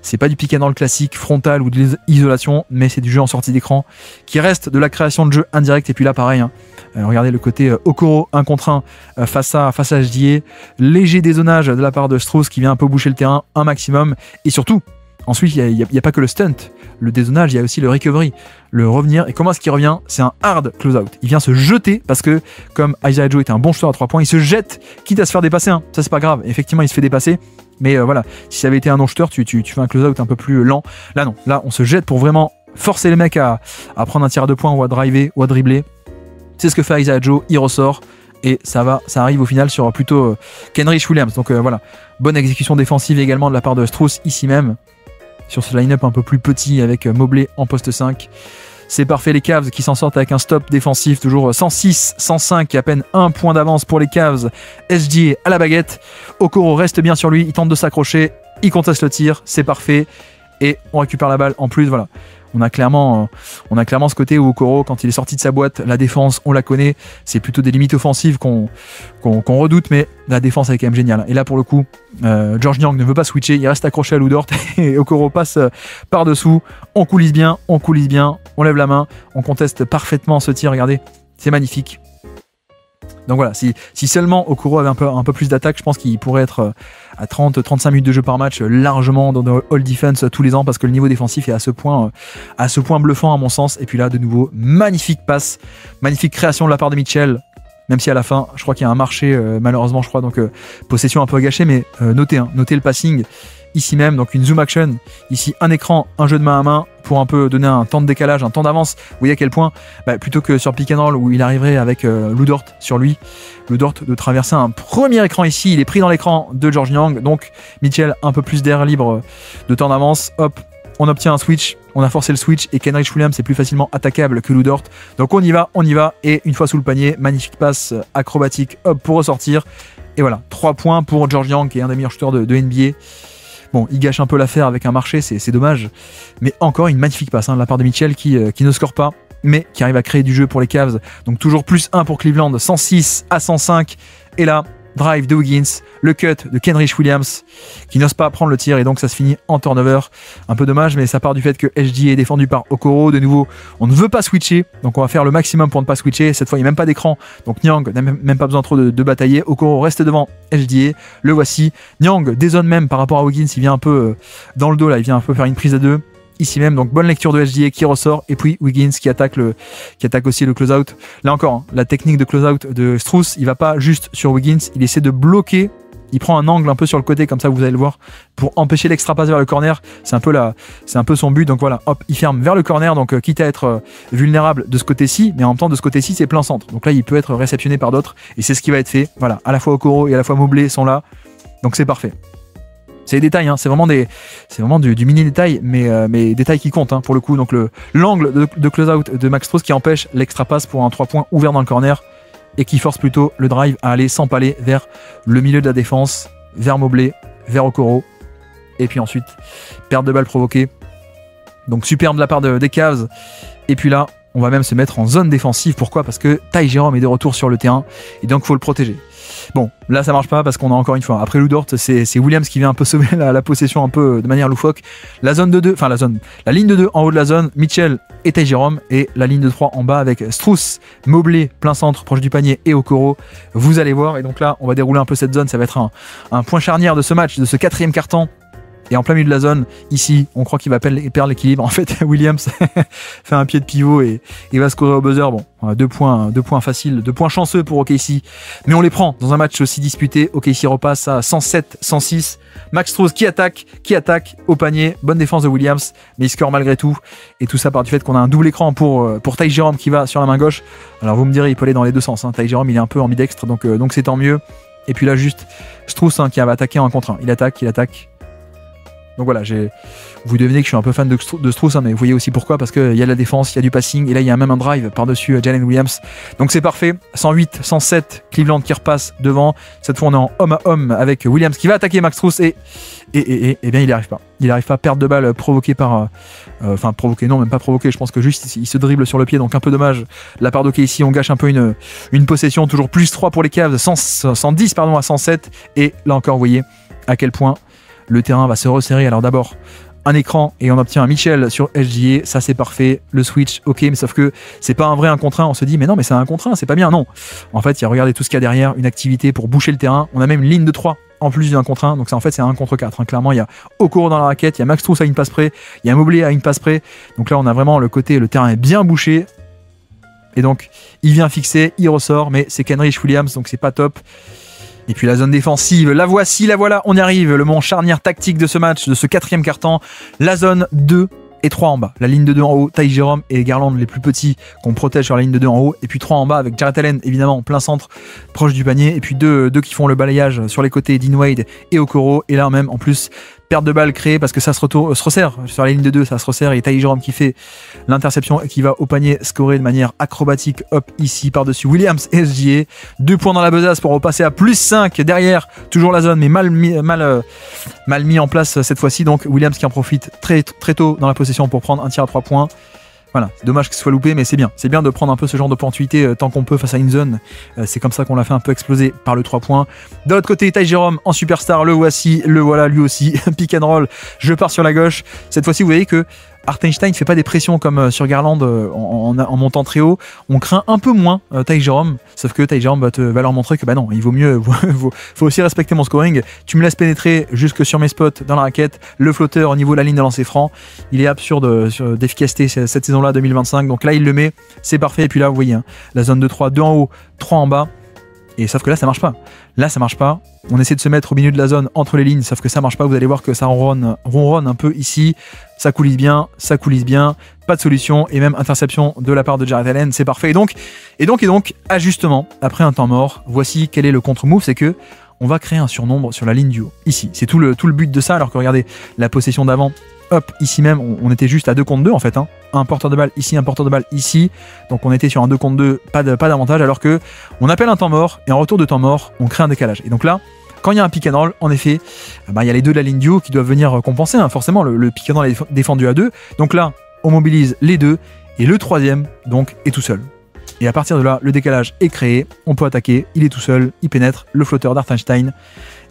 c'est pas du pick and roll classique, frontal ou de l'isolation, mais c'est du jeu en sortie d'écran qui reste de la création de jeu indirect. Et puis là, pareil, hein, regardez le côté Okoro 1 contre 1 face à SGA, léger dézonage de la part de Strus qui vient un peu boucher le terrain un maximum, et surtout Ensuite, il n'y a pas que le stunt, le dézonage, il y a aussi le recovery, le revenir. Et comment est-ce qu'il revient? C'est un hard close-out. Il vient se jeter parce que, comme Isaiah Joe était un bon shooter à 3 points, il se jette, quitte à se faire dépasser. Hein. Ça, c'est pas grave. Effectivement, il se fait dépasser. Mais voilà, si ça avait été un non-shooter, tu fais un close-out un peu plus lent. Là, non. Là, on se jette pour vraiment forcer les mecs à prendre un tir à 2 points ou à driver ou à dribbler. C'est ce que fait Isaiah Joe. Il ressort. Et ça arrive au final sur plutôt Kenrich Williams. Donc voilà, bonne exécution défensive également de la part de Strus ici même, sur ce line-up un peu plus petit avec Mobley en poste 5. C'est parfait, les Cavs qui s'en sortent avec un stop défensif, toujours 106-105, à peine 1 point d'avance pour les Cavs. SGA à la baguette, Okoro reste bien sur lui, il tente de s'accrocher, il conteste le tir, c'est parfait, et on récupère la balle en plus, voilà. On a clairement ce côté où Okoro, quand il est sorti de sa boîte, la défense, on la connaît, c'est plutôt des limites offensives qu'on redoute, mais la défense est quand même géniale. Et là, pour le coup, Georges Niang ne veut pas switcher, il reste accroché à Lou Dort et Okoro passe par-dessous. On coulisse bien, on lève la main, on conteste parfaitement ce tir, regardez, c'est magnifique. Donc voilà, si seulement Okoro avait un peu plus d'attaque, je pense qu'il pourrait être à 30-35 minutes de jeu par match, largement dans le All Defense tous les ans, parce que le niveau défensif est à ce point bluffant à mon sens. Et puis là, de nouveau, magnifique passe, magnifique création de la part de Mitchell, même si à la fin, je crois qu'il y a un marché, malheureusement, je crois, donc possession un peu gâchée, mais notez le passing. Ici même, donc une zoom action, ici un écran, un jeu de main à main pour un peu donner un temps de décalage, un temps d'avance. Vous voyez à quel point, plutôt que sur pick and roll où il arriverait avec Lou Dort sur lui, Lou Dort de traverser un premier écran ici, il est pris dans l'écran de Georges Niang, donc Mitchell un peu plus d'air libre de temps d'avance, hop, on obtient un switch, on a forcé le switch et Kenrich Williams est plus facilement attaquable que Lou Dort. Donc on y va et une fois sous le panier, magnifique passe acrobatique, hop, pour ressortir. Et voilà, 3 points pour Georges Niang qui est un des meilleurs shooters de NBA. Bon, il gâche un peu l'affaire avec un marché, c'est dommage. Mais encore une magnifique passe de la part de Mitchell qui ne score pas, mais qui arrive à créer du jeu pour les Cavs. Donc toujours plus 1 pour Cleveland, 106-105. Et là, drive de Wiggins, le cut de Kenrich Williams qui n'ose pas prendre le tir et donc ça se finit en turnover. Un peu dommage, mais ça part du fait que SGA est défendu par Okoro. De nouveau, on ne veut pas switcher, donc on va faire le maximum pour ne pas switcher. Cette fois, il n'y a même pas d'écran, donc Niang n'a même pas besoin trop de batailler. Okoro reste devant SGA, le voici. Niang dézone même par rapport à Wiggins, il vient un peu dans le dos là, il vient un peu faire une prise à 2. Ici même, donc bonne lecture de SGA qui ressort, et puis Wiggins qui attaque aussi le close-out. Là encore, la technique de close-out de Strus, il va pas juste sur Wiggins, il essaie de bloquer, il prend un angle un peu sur le côté, comme ça vous allez le voir, pour empêcher l'extra passe vers le corner. C'est un peu son but, donc voilà, hop, il ferme vers le corner, donc quitte à être vulnérable de ce côté-ci, mais en même temps de ce côté-ci c'est plein centre. Donc là il peut être réceptionné par d'autres, et c'est ce qui va être fait. Voilà, à la fois Okoro et à la fois Mobley sont là, donc c'est parfait. C'est des détails, c'est vraiment du mini détail, mais détails qui comptent pour le coup. Donc l'angle de close-out de Max Strus qui empêche l'extra passe pour un 3 points ouvert dans le corner et qui force plutôt le drive à aller s'empaler vers le milieu de la défense, vers Mobley, vers Okoro, et puis ensuite perte de balle provoquée. Donc superbe de la part des Cavs. Et puis là, on va même se mettre en zone défensive. Pourquoi ? Parce que Ty Jerome est de retour sur le terrain et donc il faut le protéger. Bon, là ça marche pas parce qu'on a encore une fois, après Lou Dort, c'est Williams qui vient un peu sauver la possession un peu de manière loufoque. La ligne de 2 en haut de la zone, Mitchell et Ty Jerome, et la ligne de 3 en bas avec Strus, Mobley, plein centre, proche du panier, et Okoro. Vous allez voir, et donc là on va dérouler un peu cette zone, ça va être un point charnière de ce match, de ce 4e quart-temps. Et en plein milieu de la zone, ici, on croit qu'il va perdre l'équilibre. En fait, Williams fait un pied de pivot et il va scorer au buzzer. Bon, 2 points faciles, 2 points chanceux pour OKC. Mais on les prend dans un match aussi disputé. OKC repasse à 107-106. Max Strus qui attaque au panier. Bonne défense de Williams, mais il score malgré tout. Et tout ça part du fait qu'on a un double écran pour Ty Jerome qui va sur la main gauche. Alors vous me direz, il peut aller dans les deux sens. Ty Jerome, il est un peu ambidextre, donc c'est tant mieux. Et puis là, juste Strus qui va attaquer en contre 1. Il attaque. Donc voilà, vous devinez que je suis un peu fan de Strus, mais vous voyez aussi pourquoi, parce qu'il y a de la défense, il y a du passing, et là il y a même un drive par-dessus Jalen Williams. Donc c'est parfait, 108-107, Cleveland qui repasse devant. Cette fois on est en homme à homme avec Williams qui va attaquer Max Strus et bien il n'y arrive pas. Il n'arrive pas à perdre de balle provoquée par... même pas provoqué, je pense que juste il se dribble sur le pied, donc un peu dommage. La part d'OKC, on gâche un peu une possession, toujours plus 3 pour les Cavs, 110 à 107, et là encore vous voyez à quel point le terrain va se resserrer. Alors d'abord un écran et on obtient un Mitchell sur SGA, ça c'est parfait, le switch, ok, mais sauf que c'est pas un vrai 1 contre 1, on se dit mais non mais c'est un 1 contre 1, c'est pas bien, non. En fait, il y a regardez tout ce qu'il y a derrière, une activité pour boucher le terrain, on a même une ligne de 3 en plus du 1 contre 1, donc ça en fait c'est un 1 contre 4, hein. Clairement il y a Okoro dans la raquette, il y a Max Strus à une passe près, il y a Mobley à une passe près, donc là on a vraiment le côté, le terrain est bien bouché, et donc il vient fixer, il ressort, mais c'est Kenrich Williams, donc c'est pas top. Et puis la zone défensive, la voici, la voilà, on y arrive, le moment charnière tactique de ce match, de ce 4e quart-temps, la zone 2 et 3 en bas. La ligne de 2 en haut, Ty Jerome et Garland les plus petits qu'on protège sur la ligne de 2 en haut, et puis 3 en bas avec Jarrett Allen évidemment en plein centre, proche du panier, et puis deux qui font le balayage sur les côtés, Dean Wade et Okoro, et là même en plus perte de balle créée parce que ça se resserre sur la ligne de 2, ça se resserre, et Ty Jerome qui fait l'interception et qui va au panier scorer de manière acrobatique, hop, ici par-dessus Williams et SGA, 2 points dans la besace pour repasser à plus 5 derrière, toujours la zone mais mal mis en place cette fois-ci, donc Williams qui en profite très tôt dans la possession pour prendre un tir à 3 points. Voilà, c'est dommage que ce soit loupé, mais c'est bien de prendre un peu ce genre d'opportunité tant qu'on peut face à une zone. C'est comme ça qu'on l'a fait un peu exploser par le 3 points. De l'autre côté, Ty Jerome en superstar, le voici, le voilà lui aussi, pick and roll, je pars sur la gauche. Cette fois-ci, vous voyez que Hartenstein ne fait pas des pressions comme sur Garland en montant très haut. On craint un peu moins Ty Jerome, sauf que Ty Jerome va leur montrer que bah non, il vaut mieux, faut aussi respecter mon scoring. Tu me laisses pénétrer jusque sur mes spots dans la raquette, le flotteur au niveau de la ligne de lancer franc. Il est absurde d'efficacité cette saison-là 2025. Donc là, il le met, c'est parfait. Et puis là, vous voyez, hein, la zone de 3, 2 en haut, 3 en bas. Et sauf que là, ça marche pas. Là, ça marche pas. On essaie de se mettre au milieu de la zone entre les lignes, sauf que ça marche pas. Vous allez voir que ça ronronne un peu ici. Ça coulisse bien. Pas de solution. Et même interception de la part de Jarrett Allen. C'est parfait. Et donc, ajustement après un temps mort. Voici quel est le contre-move. C'est que on va créer un surnombre sur la ligne du haut. Ici. C'est tout le but de ça. Alors que regardez, la possession d'avant. Hop, ici même, on était juste à 2 contre 2 en fait. Hein. Un porteur de balle ici, un porteur de balle ici. Donc on était sur un 2 contre 2, pas d'avantage. Alors que on appelle un temps mort, et en retour de temps mort, on crée un décalage. Et donc là, quand il y a un pick and roll, en effet, il y a les deux de la ligne du haut qui doivent venir compenser. Hein. Forcément, le pick and roll est défendu à 2. Donc là, on mobilise les deux. Et le troisième, donc, est tout seul. Et à partir de là, le décalage est créé. On peut attaquer. Il est tout seul. Il pénètre le flotteur d'Hartenstein.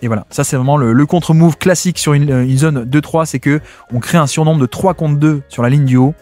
Et voilà, ça c'est vraiment le contre-move classique sur une zone 2-3, c'est que on crée un surnombre de 3 contre 2 sur la ligne du haut,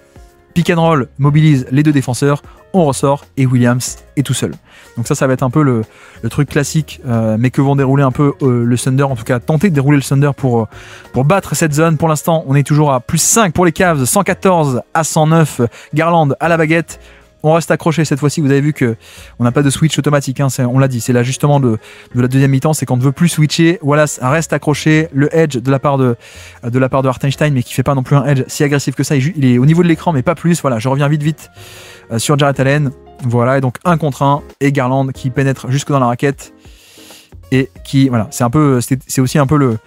pick and roll mobilise les deux défenseurs, on ressort et Williams est tout seul. Donc ça va être un peu le truc classique, mais que vont dérouler un peu le Thunder, en tout cas tenter de dérouler le Thunder pour battre cette zone. Pour l'instant, on est toujours à plus 5 pour les Cavs, 114 à 109, Garland à la baguette. On reste accroché cette fois-ci, vous avez vu que on n'a pas de switch automatique, hein, on l'a dit, c'est l'ajustement de la deuxième mi-temps, c'est qu'on ne veut plus switcher, voilà, ça reste accroché, le edge de la part de Hartenstein, mais qui fait pas non plus un edge si agressif que ça, il est au niveau de l'écran, mais pas plus, voilà, je reviens vite sur Jarrett Allen, voilà, et donc 1 contre 1, et Garland qui pénètre jusque dans la raquette, et qui, voilà, c'est aussi un peu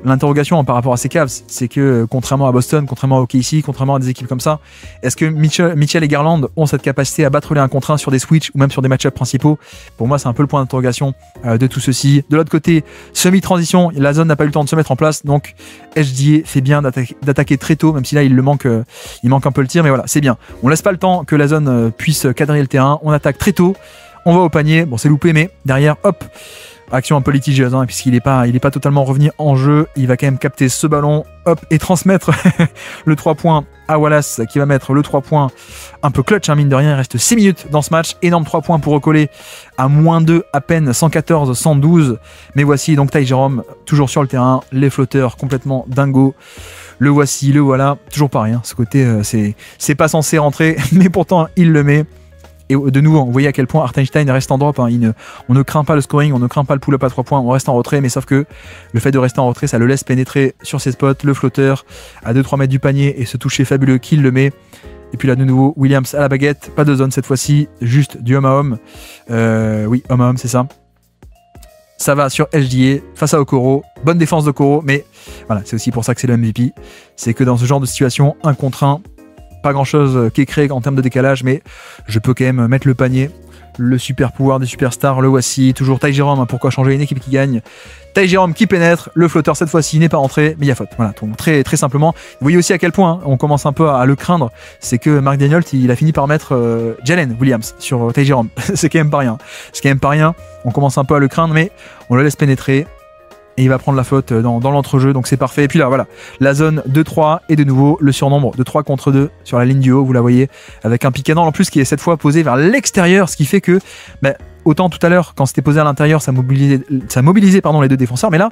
l'interrogation par rapport à ces Cavs, c'est que contrairement à Boston, contrairement à OKC, contrairement à des équipes comme ça, est-ce que Mitchell et Garland ont cette capacité à battre les 1 contre 1 sur des switches ou même sur des match-ups principaux? Pour moi, c'est un peu le point d'interrogation de tout ceci. De l'autre côté, semi-transition, la zone n'a pas eu le temps de se mettre en place, donc SGA fait bien d'attaquer très tôt, même si là il manque un peu le tir, mais voilà, c'est bien. On laisse pas le temps que la zone puisse cadrer le terrain, on attaque très tôt, on va au panier, bon c'est loupé, mais derrière, hop, action un peu litigieuse, hein, puisqu'il n'est pas totalement revenu en jeu. Il va quand même capter ce ballon, hop, et transmettre le 3 points à Wallace, qui va mettre le 3 points un peu clutch, hein, mine de rien. Il reste 6 minutes dans ce match. Énorme 3 points pour recoller à -2 à peine, 114-112. Mais voici donc Ty Jerome, toujours sur le terrain. Les flotteurs complètement dingo. Le voici, le voilà. Toujours pareil, hein, ce côté, c'est pas censé rentrer, mais pourtant il le met. Et de nouveau, vous voyez à quel point Hartenstein reste en drop, hein. On ne craint pas le scoring, on ne craint pas le pull-up à 3 points, on reste en retrait, mais sauf que le fait de rester en retrait, ça le laisse pénétrer sur ses spots, le flotteur à 2-3 mètres du panier et ce toucher fabuleux qu'il le met. Et puis là de nouveau, Williams à la baguette, pas de zone cette fois-ci, juste du homme à homme. Oui, homme à homme, c'est ça. Ça va sur SGA face à Okoro, bonne défense d'Okoro, mais voilà, c'est aussi pour ça que c'est le MVP. C'est que dans ce genre de situation, 1 contre 1, pas grand chose qui est créé en termes de décalage, mais je peux quand même mettre le panier, le super pouvoir des superstars, le voici, toujours Ty Jerome, hein, pourquoi changer une équipe qui gagne. Ty Jerome qui pénètre, le flotteur cette fois-ci n'est pas rentré, mais il y a faute. Voilà, donc très, très simplement. Vous voyez aussi à quel point, hein, on commence un peu à le craindre, c'est que Mark Daniels, il a fini par mettre Jalen Williams sur Ty Jerome. C'est quand même pas rien. On commence un peu à le craindre, mais on le laisse pénétrer. et il va prendre la faute dans l'entrejeu, donc c'est parfait. Et puis là, voilà, la zone 2-3 et de nouveau le surnombre de 3 contre 2 sur la ligne du haut, vous la voyez, avec un pick and roll en plus qui est cette fois posé vers l'extérieur, ce qui fait que autant tout à l'heure, quand c'était posé à l'intérieur, ça mobilisait les deux défenseurs, mais là,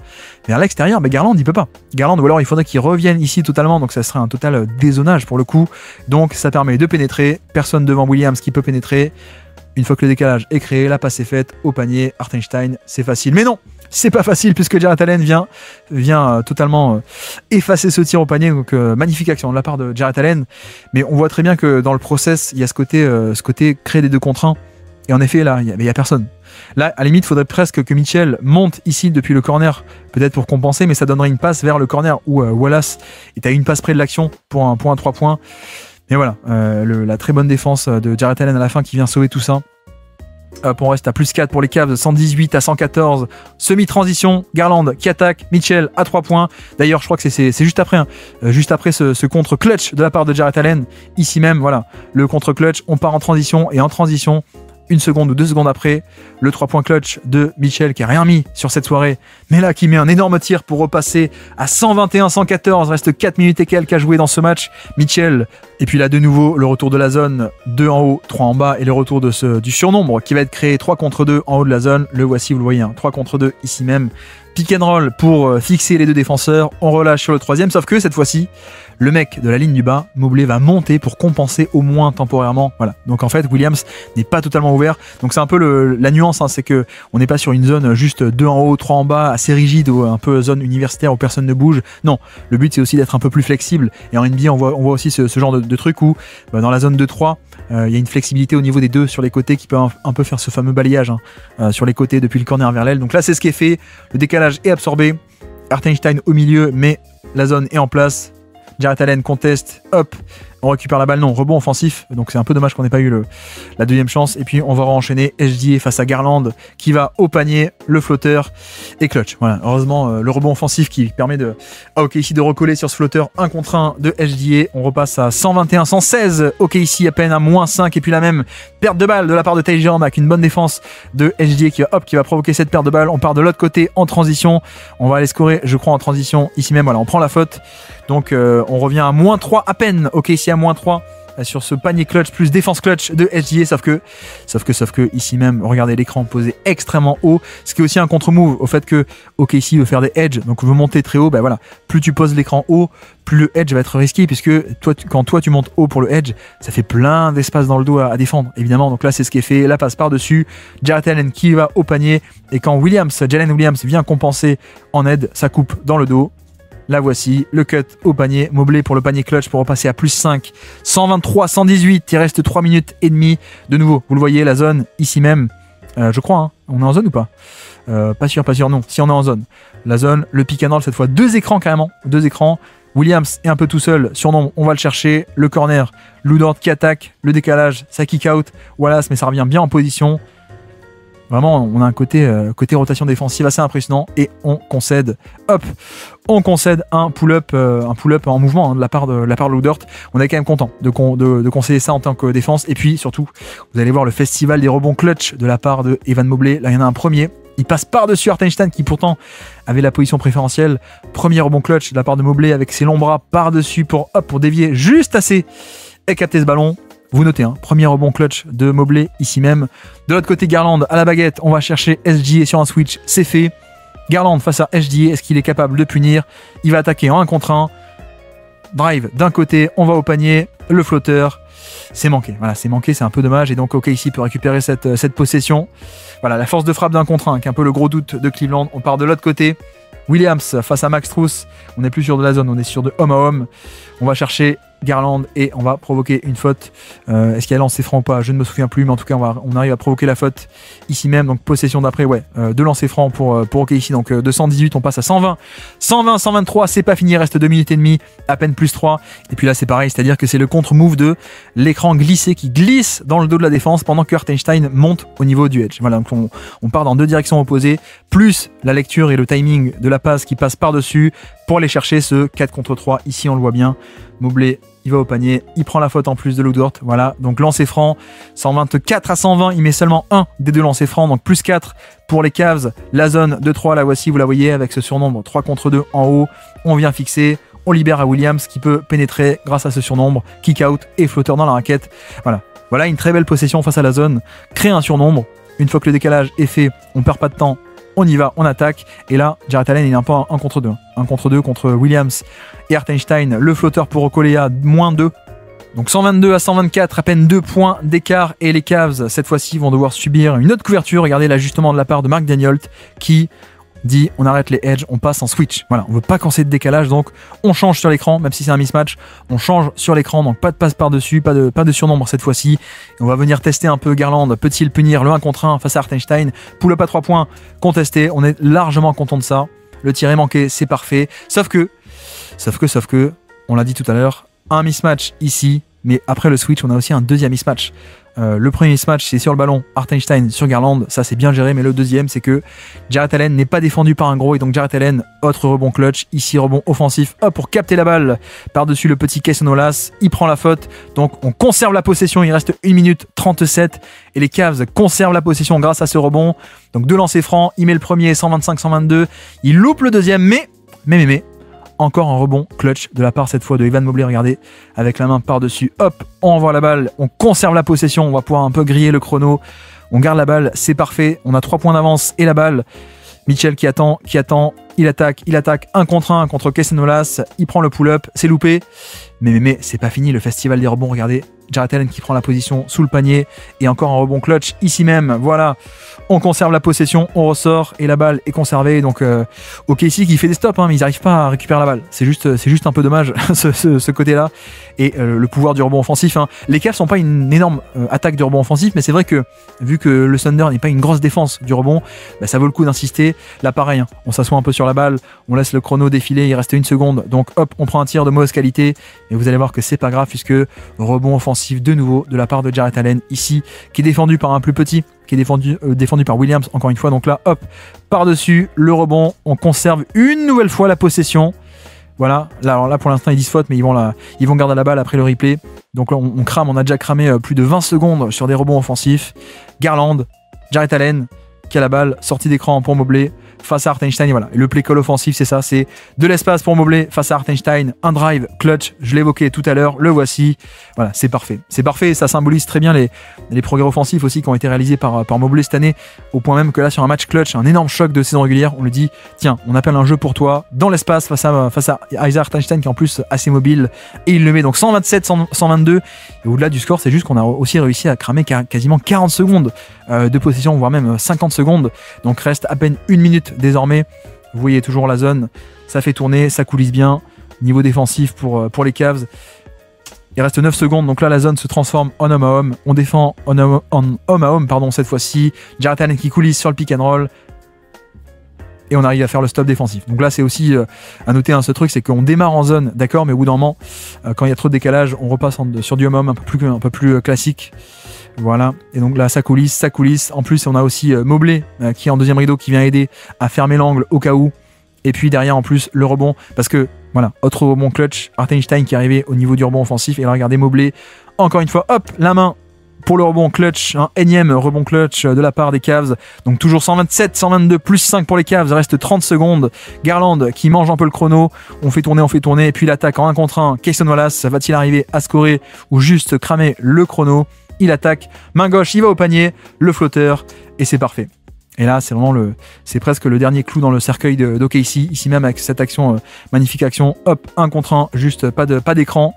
vers l'extérieur, Garland, il peut pas. Garland, ou alors il faudrait qu'il revienne ici totalement, donc ça serait un total dézonage pour le coup. Donc ça permet de pénétrer, personne devant Williams qui peut pénétrer. Une fois que le décalage est créé, la passe est faite au panier. Hartenstein, c'est facile. Mais non, c'est pas facile puisque Jarrett Allen vient totalement effacer ce tir au panier. Donc magnifique action de la part de Jarrett Allen. Mais on voit très bien que dans le process, il y a ce côté créer des 2 contre 1. Et en effet, là, il y a personne. Là, à la limite, il faudrait presque que Mitchell monte ici depuis le corner, peut-être pour compenser, mais ça donnerait une passe vers le corner où Wallace est à une passe près de l'action pour un point à 3 points. Mais voilà, la très bonne défense de Jarrett Allen à la fin qui vient sauver tout ça. Hop, on reste à plus 4 pour les Cavs, 118 à 114. Semi-transition, Garland qui attaque, Mitchell à 3 points. D'ailleurs, je crois que c'est juste après, juste après ce contre-clutch de la part de Jarrett Allen. Ici même, voilà, le contre-clutch, on part en transition et en transition. 1 seconde ou 2 secondes après, le 3 points clutch de Mitchell qui a rien mis sur cette soirée, mais là qui met un énorme tir pour repasser à 121-114, reste 4 minutes et quelques à jouer dans ce match. Mitchell, et puis là de nouveau le retour de la zone, 2 en haut, 3 en bas, et le retour du surnombre qui va être créé 3 contre 2 en haut de la zone. Le voici, vous le voyez, 3 contre 2 ici même. Pick and roll pour fixer les 2 défenseurs, on relâche sur le 3e, sauf que cette fois-ci, le mec de la ligne du bas, Mobley, va monter pour compenser au moins temporairement. Voilà. Donc en fait, Williams n'est pas totalement ouvert. Donc c'est un peu la nuance, c'est que on n'est pas sur une zone juste 2 en haut, 3 en bas, assez rigide, ou un peu zone universitaire où personne ne bouge. Non, le but c'est aussi d'être un peu plus flexible. Et en NBA, on voit aussi ce genre de truc où dans la zone 2-3, il y a une flexibilité au niveau des 2 sur les côtés qui peut un peu faire ce fameux balayage sur les côtés depuis le corner vers l'aile. Donc là, c'est ce qui est fait. Le décalage est absorbé. Hartenstein au milieu, mais la zone est en place. Jarrett Allen conteste, hop, on récupère la balle, non, rebond offensif, donc c'est un peu dommage qu'on n'ait pas eu la deuxième chance, et puis on va enchaîner SGA face à Garland, qui va au panier, le flotteur, et clutch. Voilà, heureusement, le rebond offensif qui permet ici de recoller sur ce flotteur 1 contre 1 de SGA, on repasse à 121-116, ici à peine à -5, et puis la même perte de balle de la part de Ty Jerome avec une bonne défense de SGA qui va provoquer cette perte de balle, on part de l'autre côté en transition, on va aller scorer, je crois, en transition, ici même, voilà, on prend la faute, donc on revient à -3 à peine, ici à -3 sur ce panier clutch plus défense clutch de SGA, sauf que ici même, regardez l'écran posé extrêmement haut, ce qui est aussi un contre-move au fait que OKC veut faire des edges, donc veut monter très haut, voilà, plus tu poses l'écran haut, plus le edge va être risqué, puisque quand tu montes haut pour le edge, ça fait plein d'espace dans le dos à défendre, évidemment, donc là c'est ce qui est fait, la passe par-dessus, Jarrett Allen qui va au panier, et quand Jalen Williams vient compenser en aide, ça coupe dans le dos. La voici, le cut au panier, Mobley pour le panier clutch pour repasser à +5, 123-118, il reste 3 minutes et demie. De nouveau, vous le voyez, la zone ici même, je crois, on est en zone ou pas pas sûr, non, si on est en zone. La zone, le pick and roll cette fois, 2 écrans carrément, 2 écrans. Williams est un peu tout seul, surnombre, on va le chercher, le corner, Lou Dort qui attaque, le décalage, ça kick out, Wallace, mais ça revient bien en position. Vraiment, on a un côté rotation défensive assez impressionnant et on concède, on concède un pull-up en mouvement de la part de Lou Dort. On est quand même content de concéder ça en tant que défense. Et puis surtout, vous allez voir le festival des rebonds clutch de la part de Evan Mobley. Là, il y en a un premier. Il passe par-dessus Hartenstein qui pourtant avait la position préférentielle. Premier rebond clutch de la part de Mobley avec ses longs bras par-dessus pour dévier juste assez et capter ce ballon. Vous notez, premier rebond clutch de Mobley ici même. De l'autre côté, Garland à la baguette. On va chercher SGA sur un switch. C'est fait. Garland face à SGA. Est-ce qu'il est capable de punir? Il va attaquer en 1 contre 1. Drive d'un côté. On va au panier. Le flotteur. C'est manqué. Voilà, c'est manqué. C'est un peu dommage. Et donc, OKC peut récupérer cette possession. Voilà, la force de frappe d'un contre 1, qui est un peu le gros doute de Cleveland. On part de l'autre côté. Williams face à Max Strus. On n'est plus sur de la zone. On est sur de homme à homme. On va chercher Garland et on va provoquer une faute. Est-ce qu'il y a lancé franc ou pas? Je ne me souviens plus, mais en tout cas on arrive à provoquer la faute ici même. Donc possession d'après, de lancer franc pour OKC. Donc de 118 on passe à 120, 123, c'est pas fini, il reste 2 minutes et demie, à peine +3. Et puis là c'est pareil, c'est-à-dire que c'est le contre-move de l'écran glissé qui glisse dans le dos de la défense pendant que Hartenstein monte au niveau du edge. Voilà, donc on part dans 2 directions opposées, plus la lecture et le timing de la passe qui passe par-dessus pour aller chercher ce 4 contre 3. Ici on le voit bien, Mobley il va au panier, il prend la faute en plus de Ludort, voilà, donc lancer franc, 124 à 120, il met seulement un des deux lancers francs, donc plus 4 pour les Cavs, la zone de 3, la voici, vous la voyez, avec ce surnombre 3 contre 2 en haut, on vient fixer, on libère à Williams qui peut pénétrer grâce à ce surnombre, kick out et flotteur dans la raquette, voilà une très belle possession face à la zone, créer un surnombre, une fois que le décalage est fait, on perd pas de temps, on y va, on attaque, et là, Jarrett Allen il est un peu 1 contre 2. 1 contre 2 contre Williams et Hartenstein, le flotteur pour Okolea, moins 2. Donc 122 à 124, à peine 2 points d'écart, et les Cavs, cette fois-ci, vont devoir subir une autre couverture. Regardez l'ajustement de la part de Mark Danielt, qui dit on arrête les edges, on passe en switch. Voilà, on veut pas casser de décalage, donc on change sur l'écran, même si c'est un mismatch, on change sur l'écran, donc pas de passe par-dessus, pas de surnombre cette fois-ci. Et on va venir tester un peu Garland, peut-il punir le 1 contre 1 face à Hartenstein, pull-up à 3 points, contesté, on est largement content de ça. Le tir est manqué, c'est parfait, sauf que, on l'a dit tout à l'heure, un mismatch ici, mais après le switch, on a aussi un deuxième mismatch. Le premier mismatch, c'est sur le ballon, Hartenstein sur Garland, ça c'est bien géré, mais le deuxième, c'est que Jarrett Allen n'est pas défendu par un gros, et donc Jarrett Allen, autre rebond clutch, ici rebond offensif, hop, pour capter la balle par-dessus le petit Cason Wallace, il prend la faute, donc on conserve la possession, il reste 1 minute 37, et les Cavs conservent la possession grâce à ce rebond, donc 2 lancers francs, il met le premier, 125-122, il loupe le deuxième, mais, encore un rebond clutch de la part cette fois de Evan Mobley, regardez, avec la main par-dessus, hop, on envoie la balle, on conserve la possession, on va pouvoir un peu griller le chrono, on garde la balle, c'est parfait, on a 3 points d'avance et la balle, Mitchell qui attend, il attaque, 1 contre 1 contre Cason Wallace, il prend le pull-up, c'est loupé, mais c'est pas fini le festival des rebonds, regardez, Jarrett Allen qui prend la position sous le panier, et encore un rebond clutch ici même, voilà, on conserve la possession, on ressort, et la balle est conservée, donc OKC qui fait des stops, mais ils n'arrivent pas à récupérer la balle, c'est juste un peu dommage, ce côté-là, et le pouvoir du rebond offensif, les Cavs sont pas une énorme attaque du rebond offensif, mais c'est vrai que, vu que le Thunder n'est pas une grosse défense du rebond, ça vaut le coup d'insister, là pareil, on s'assoit un peu sur la balle, on laisse le chrono défiler, il reste 1 seconde, donc hop, on prend un tir de mauvaise qualité, et vous allez voir que c'est pas grave, puisque rebond offensif de nouveau de la part de Jarrett Allen ici, qui est défendu par un plus petit, qui est défendu par Williams encore une fois, donc là hop, par-dessus le rebond, on conserve une nouvelle fois la possession, voilà, là pour l'instant ils disent faute, mais ils vont garder la balle après le replay, donc là on crame, on a déjà cramé plus de 20 secondes sur des rebonds offensifs, Garland, Jarrett Allen qui a la balle, sortie d'écran pour Mobley face à Hartenstein, et voilà, et le play call offensif c'est ça, c'est de l'espace pour Mobley face à Hartenstein, un drive clutch, je l'évoquais tout à l'heure, le voici, voilà, c'est parfait, ça symbolise très bien les progrès offensifs aussi qui ont été réalisés par Mobley cette année, au point même que là sur un match clutch, un énorme choc de saison régulière, on lui dit tiens, on appelle un jeu pour toi dans l'espace face à Isaiah Hartenstein qui est en plus assez mobile, et il le met, donc 127-122, et au-delà du score, c'est juste qu'on a aussi réussi à cramer quasiment 40 secondes de possession, voire même 50 secondes, donc reste à peine 1 minute désormais, vous voyez toujours la zone, ça fait tourner, ça coulisse bien, niveau défensif pour les Cavs, il reste 9 secondes, donc là la zone se transforme en homme à homme, on défend en homme à homme, cette fois-ci, Jarrett Allen qui coulisse sur le pick and roll, et on arrive à faire le stop défensif. Donc là c'est aussi à noter ce truc, c'est qu'on démarre en zone, d'accord, mais au bout d'un moment, quand il y a trop de décalage, on repasse sur du homme-homme un peu plus classique. Voilà, et donc là ça coulisse. En plus on a aussi Mobley qui est en deuxième rideau, qui vient aider à fermer l'angle au cas où. Et puis derrière en plus le rebond, parce que voilà, autre rebond clutch, Hartenstein qui est arrivé au niveau du rebond offensif. Et là regardez Mobley, encore une fois, hop, la main pour le rebond clutch, énième rebond clutch de la part des Cavs. Donc toujours 127-122, plus 5 pour les Cavs, reste 30 secondes. Garland qui mange un peu le chrono, on fait tourner, et puis l'attaque en 1 contre 1. Cason Wallace va-t-il arriver à scorer ou juste cramer le chrono? Il attaque, main gauche, il va au panier, le flotteur, et c'est parfait. Et là, c'est presque le dernier clou dans le cercueil d'OKC, ici même avec cette action, magnifique action, hop, 1 contre 1, juste pas d'écran,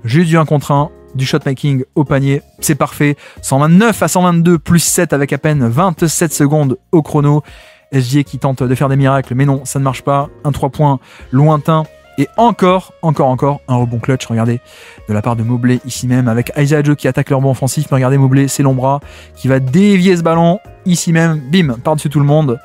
juste du 1 contre 1, du shotmaking au panier, c'est parfait, 129-122, plus 7 avec à peine 27 secondes au chrono, SGA qui tente de faire des miracles, mais non, ça ne marche pas, un 3 points lointain, et encore un rebond clutch, regardez, de la part de Mobley ici même, avec Isaiah Joe qui attaque le rebond offensif, mais regardez Mobley, c'est l'ombra, qui va dévier ce ballon, ici même, bim, par-dessus tout le monde,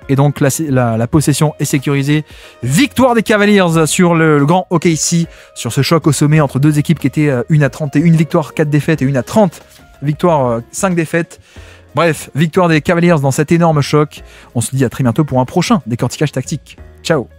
et donc la possession est sécurisée, victoire des Cavaliers sur le grand OKC, sur ce choc au sommet entre deux équipes qui étaient une à 31 victoires, 4 défaites, et une à 30 victoires, 5 défaites. Bref, victoire des Cavaliers dans cet énorme choc. On se dit à très bientôt pour un prochain décortiquage tactique. Ciao.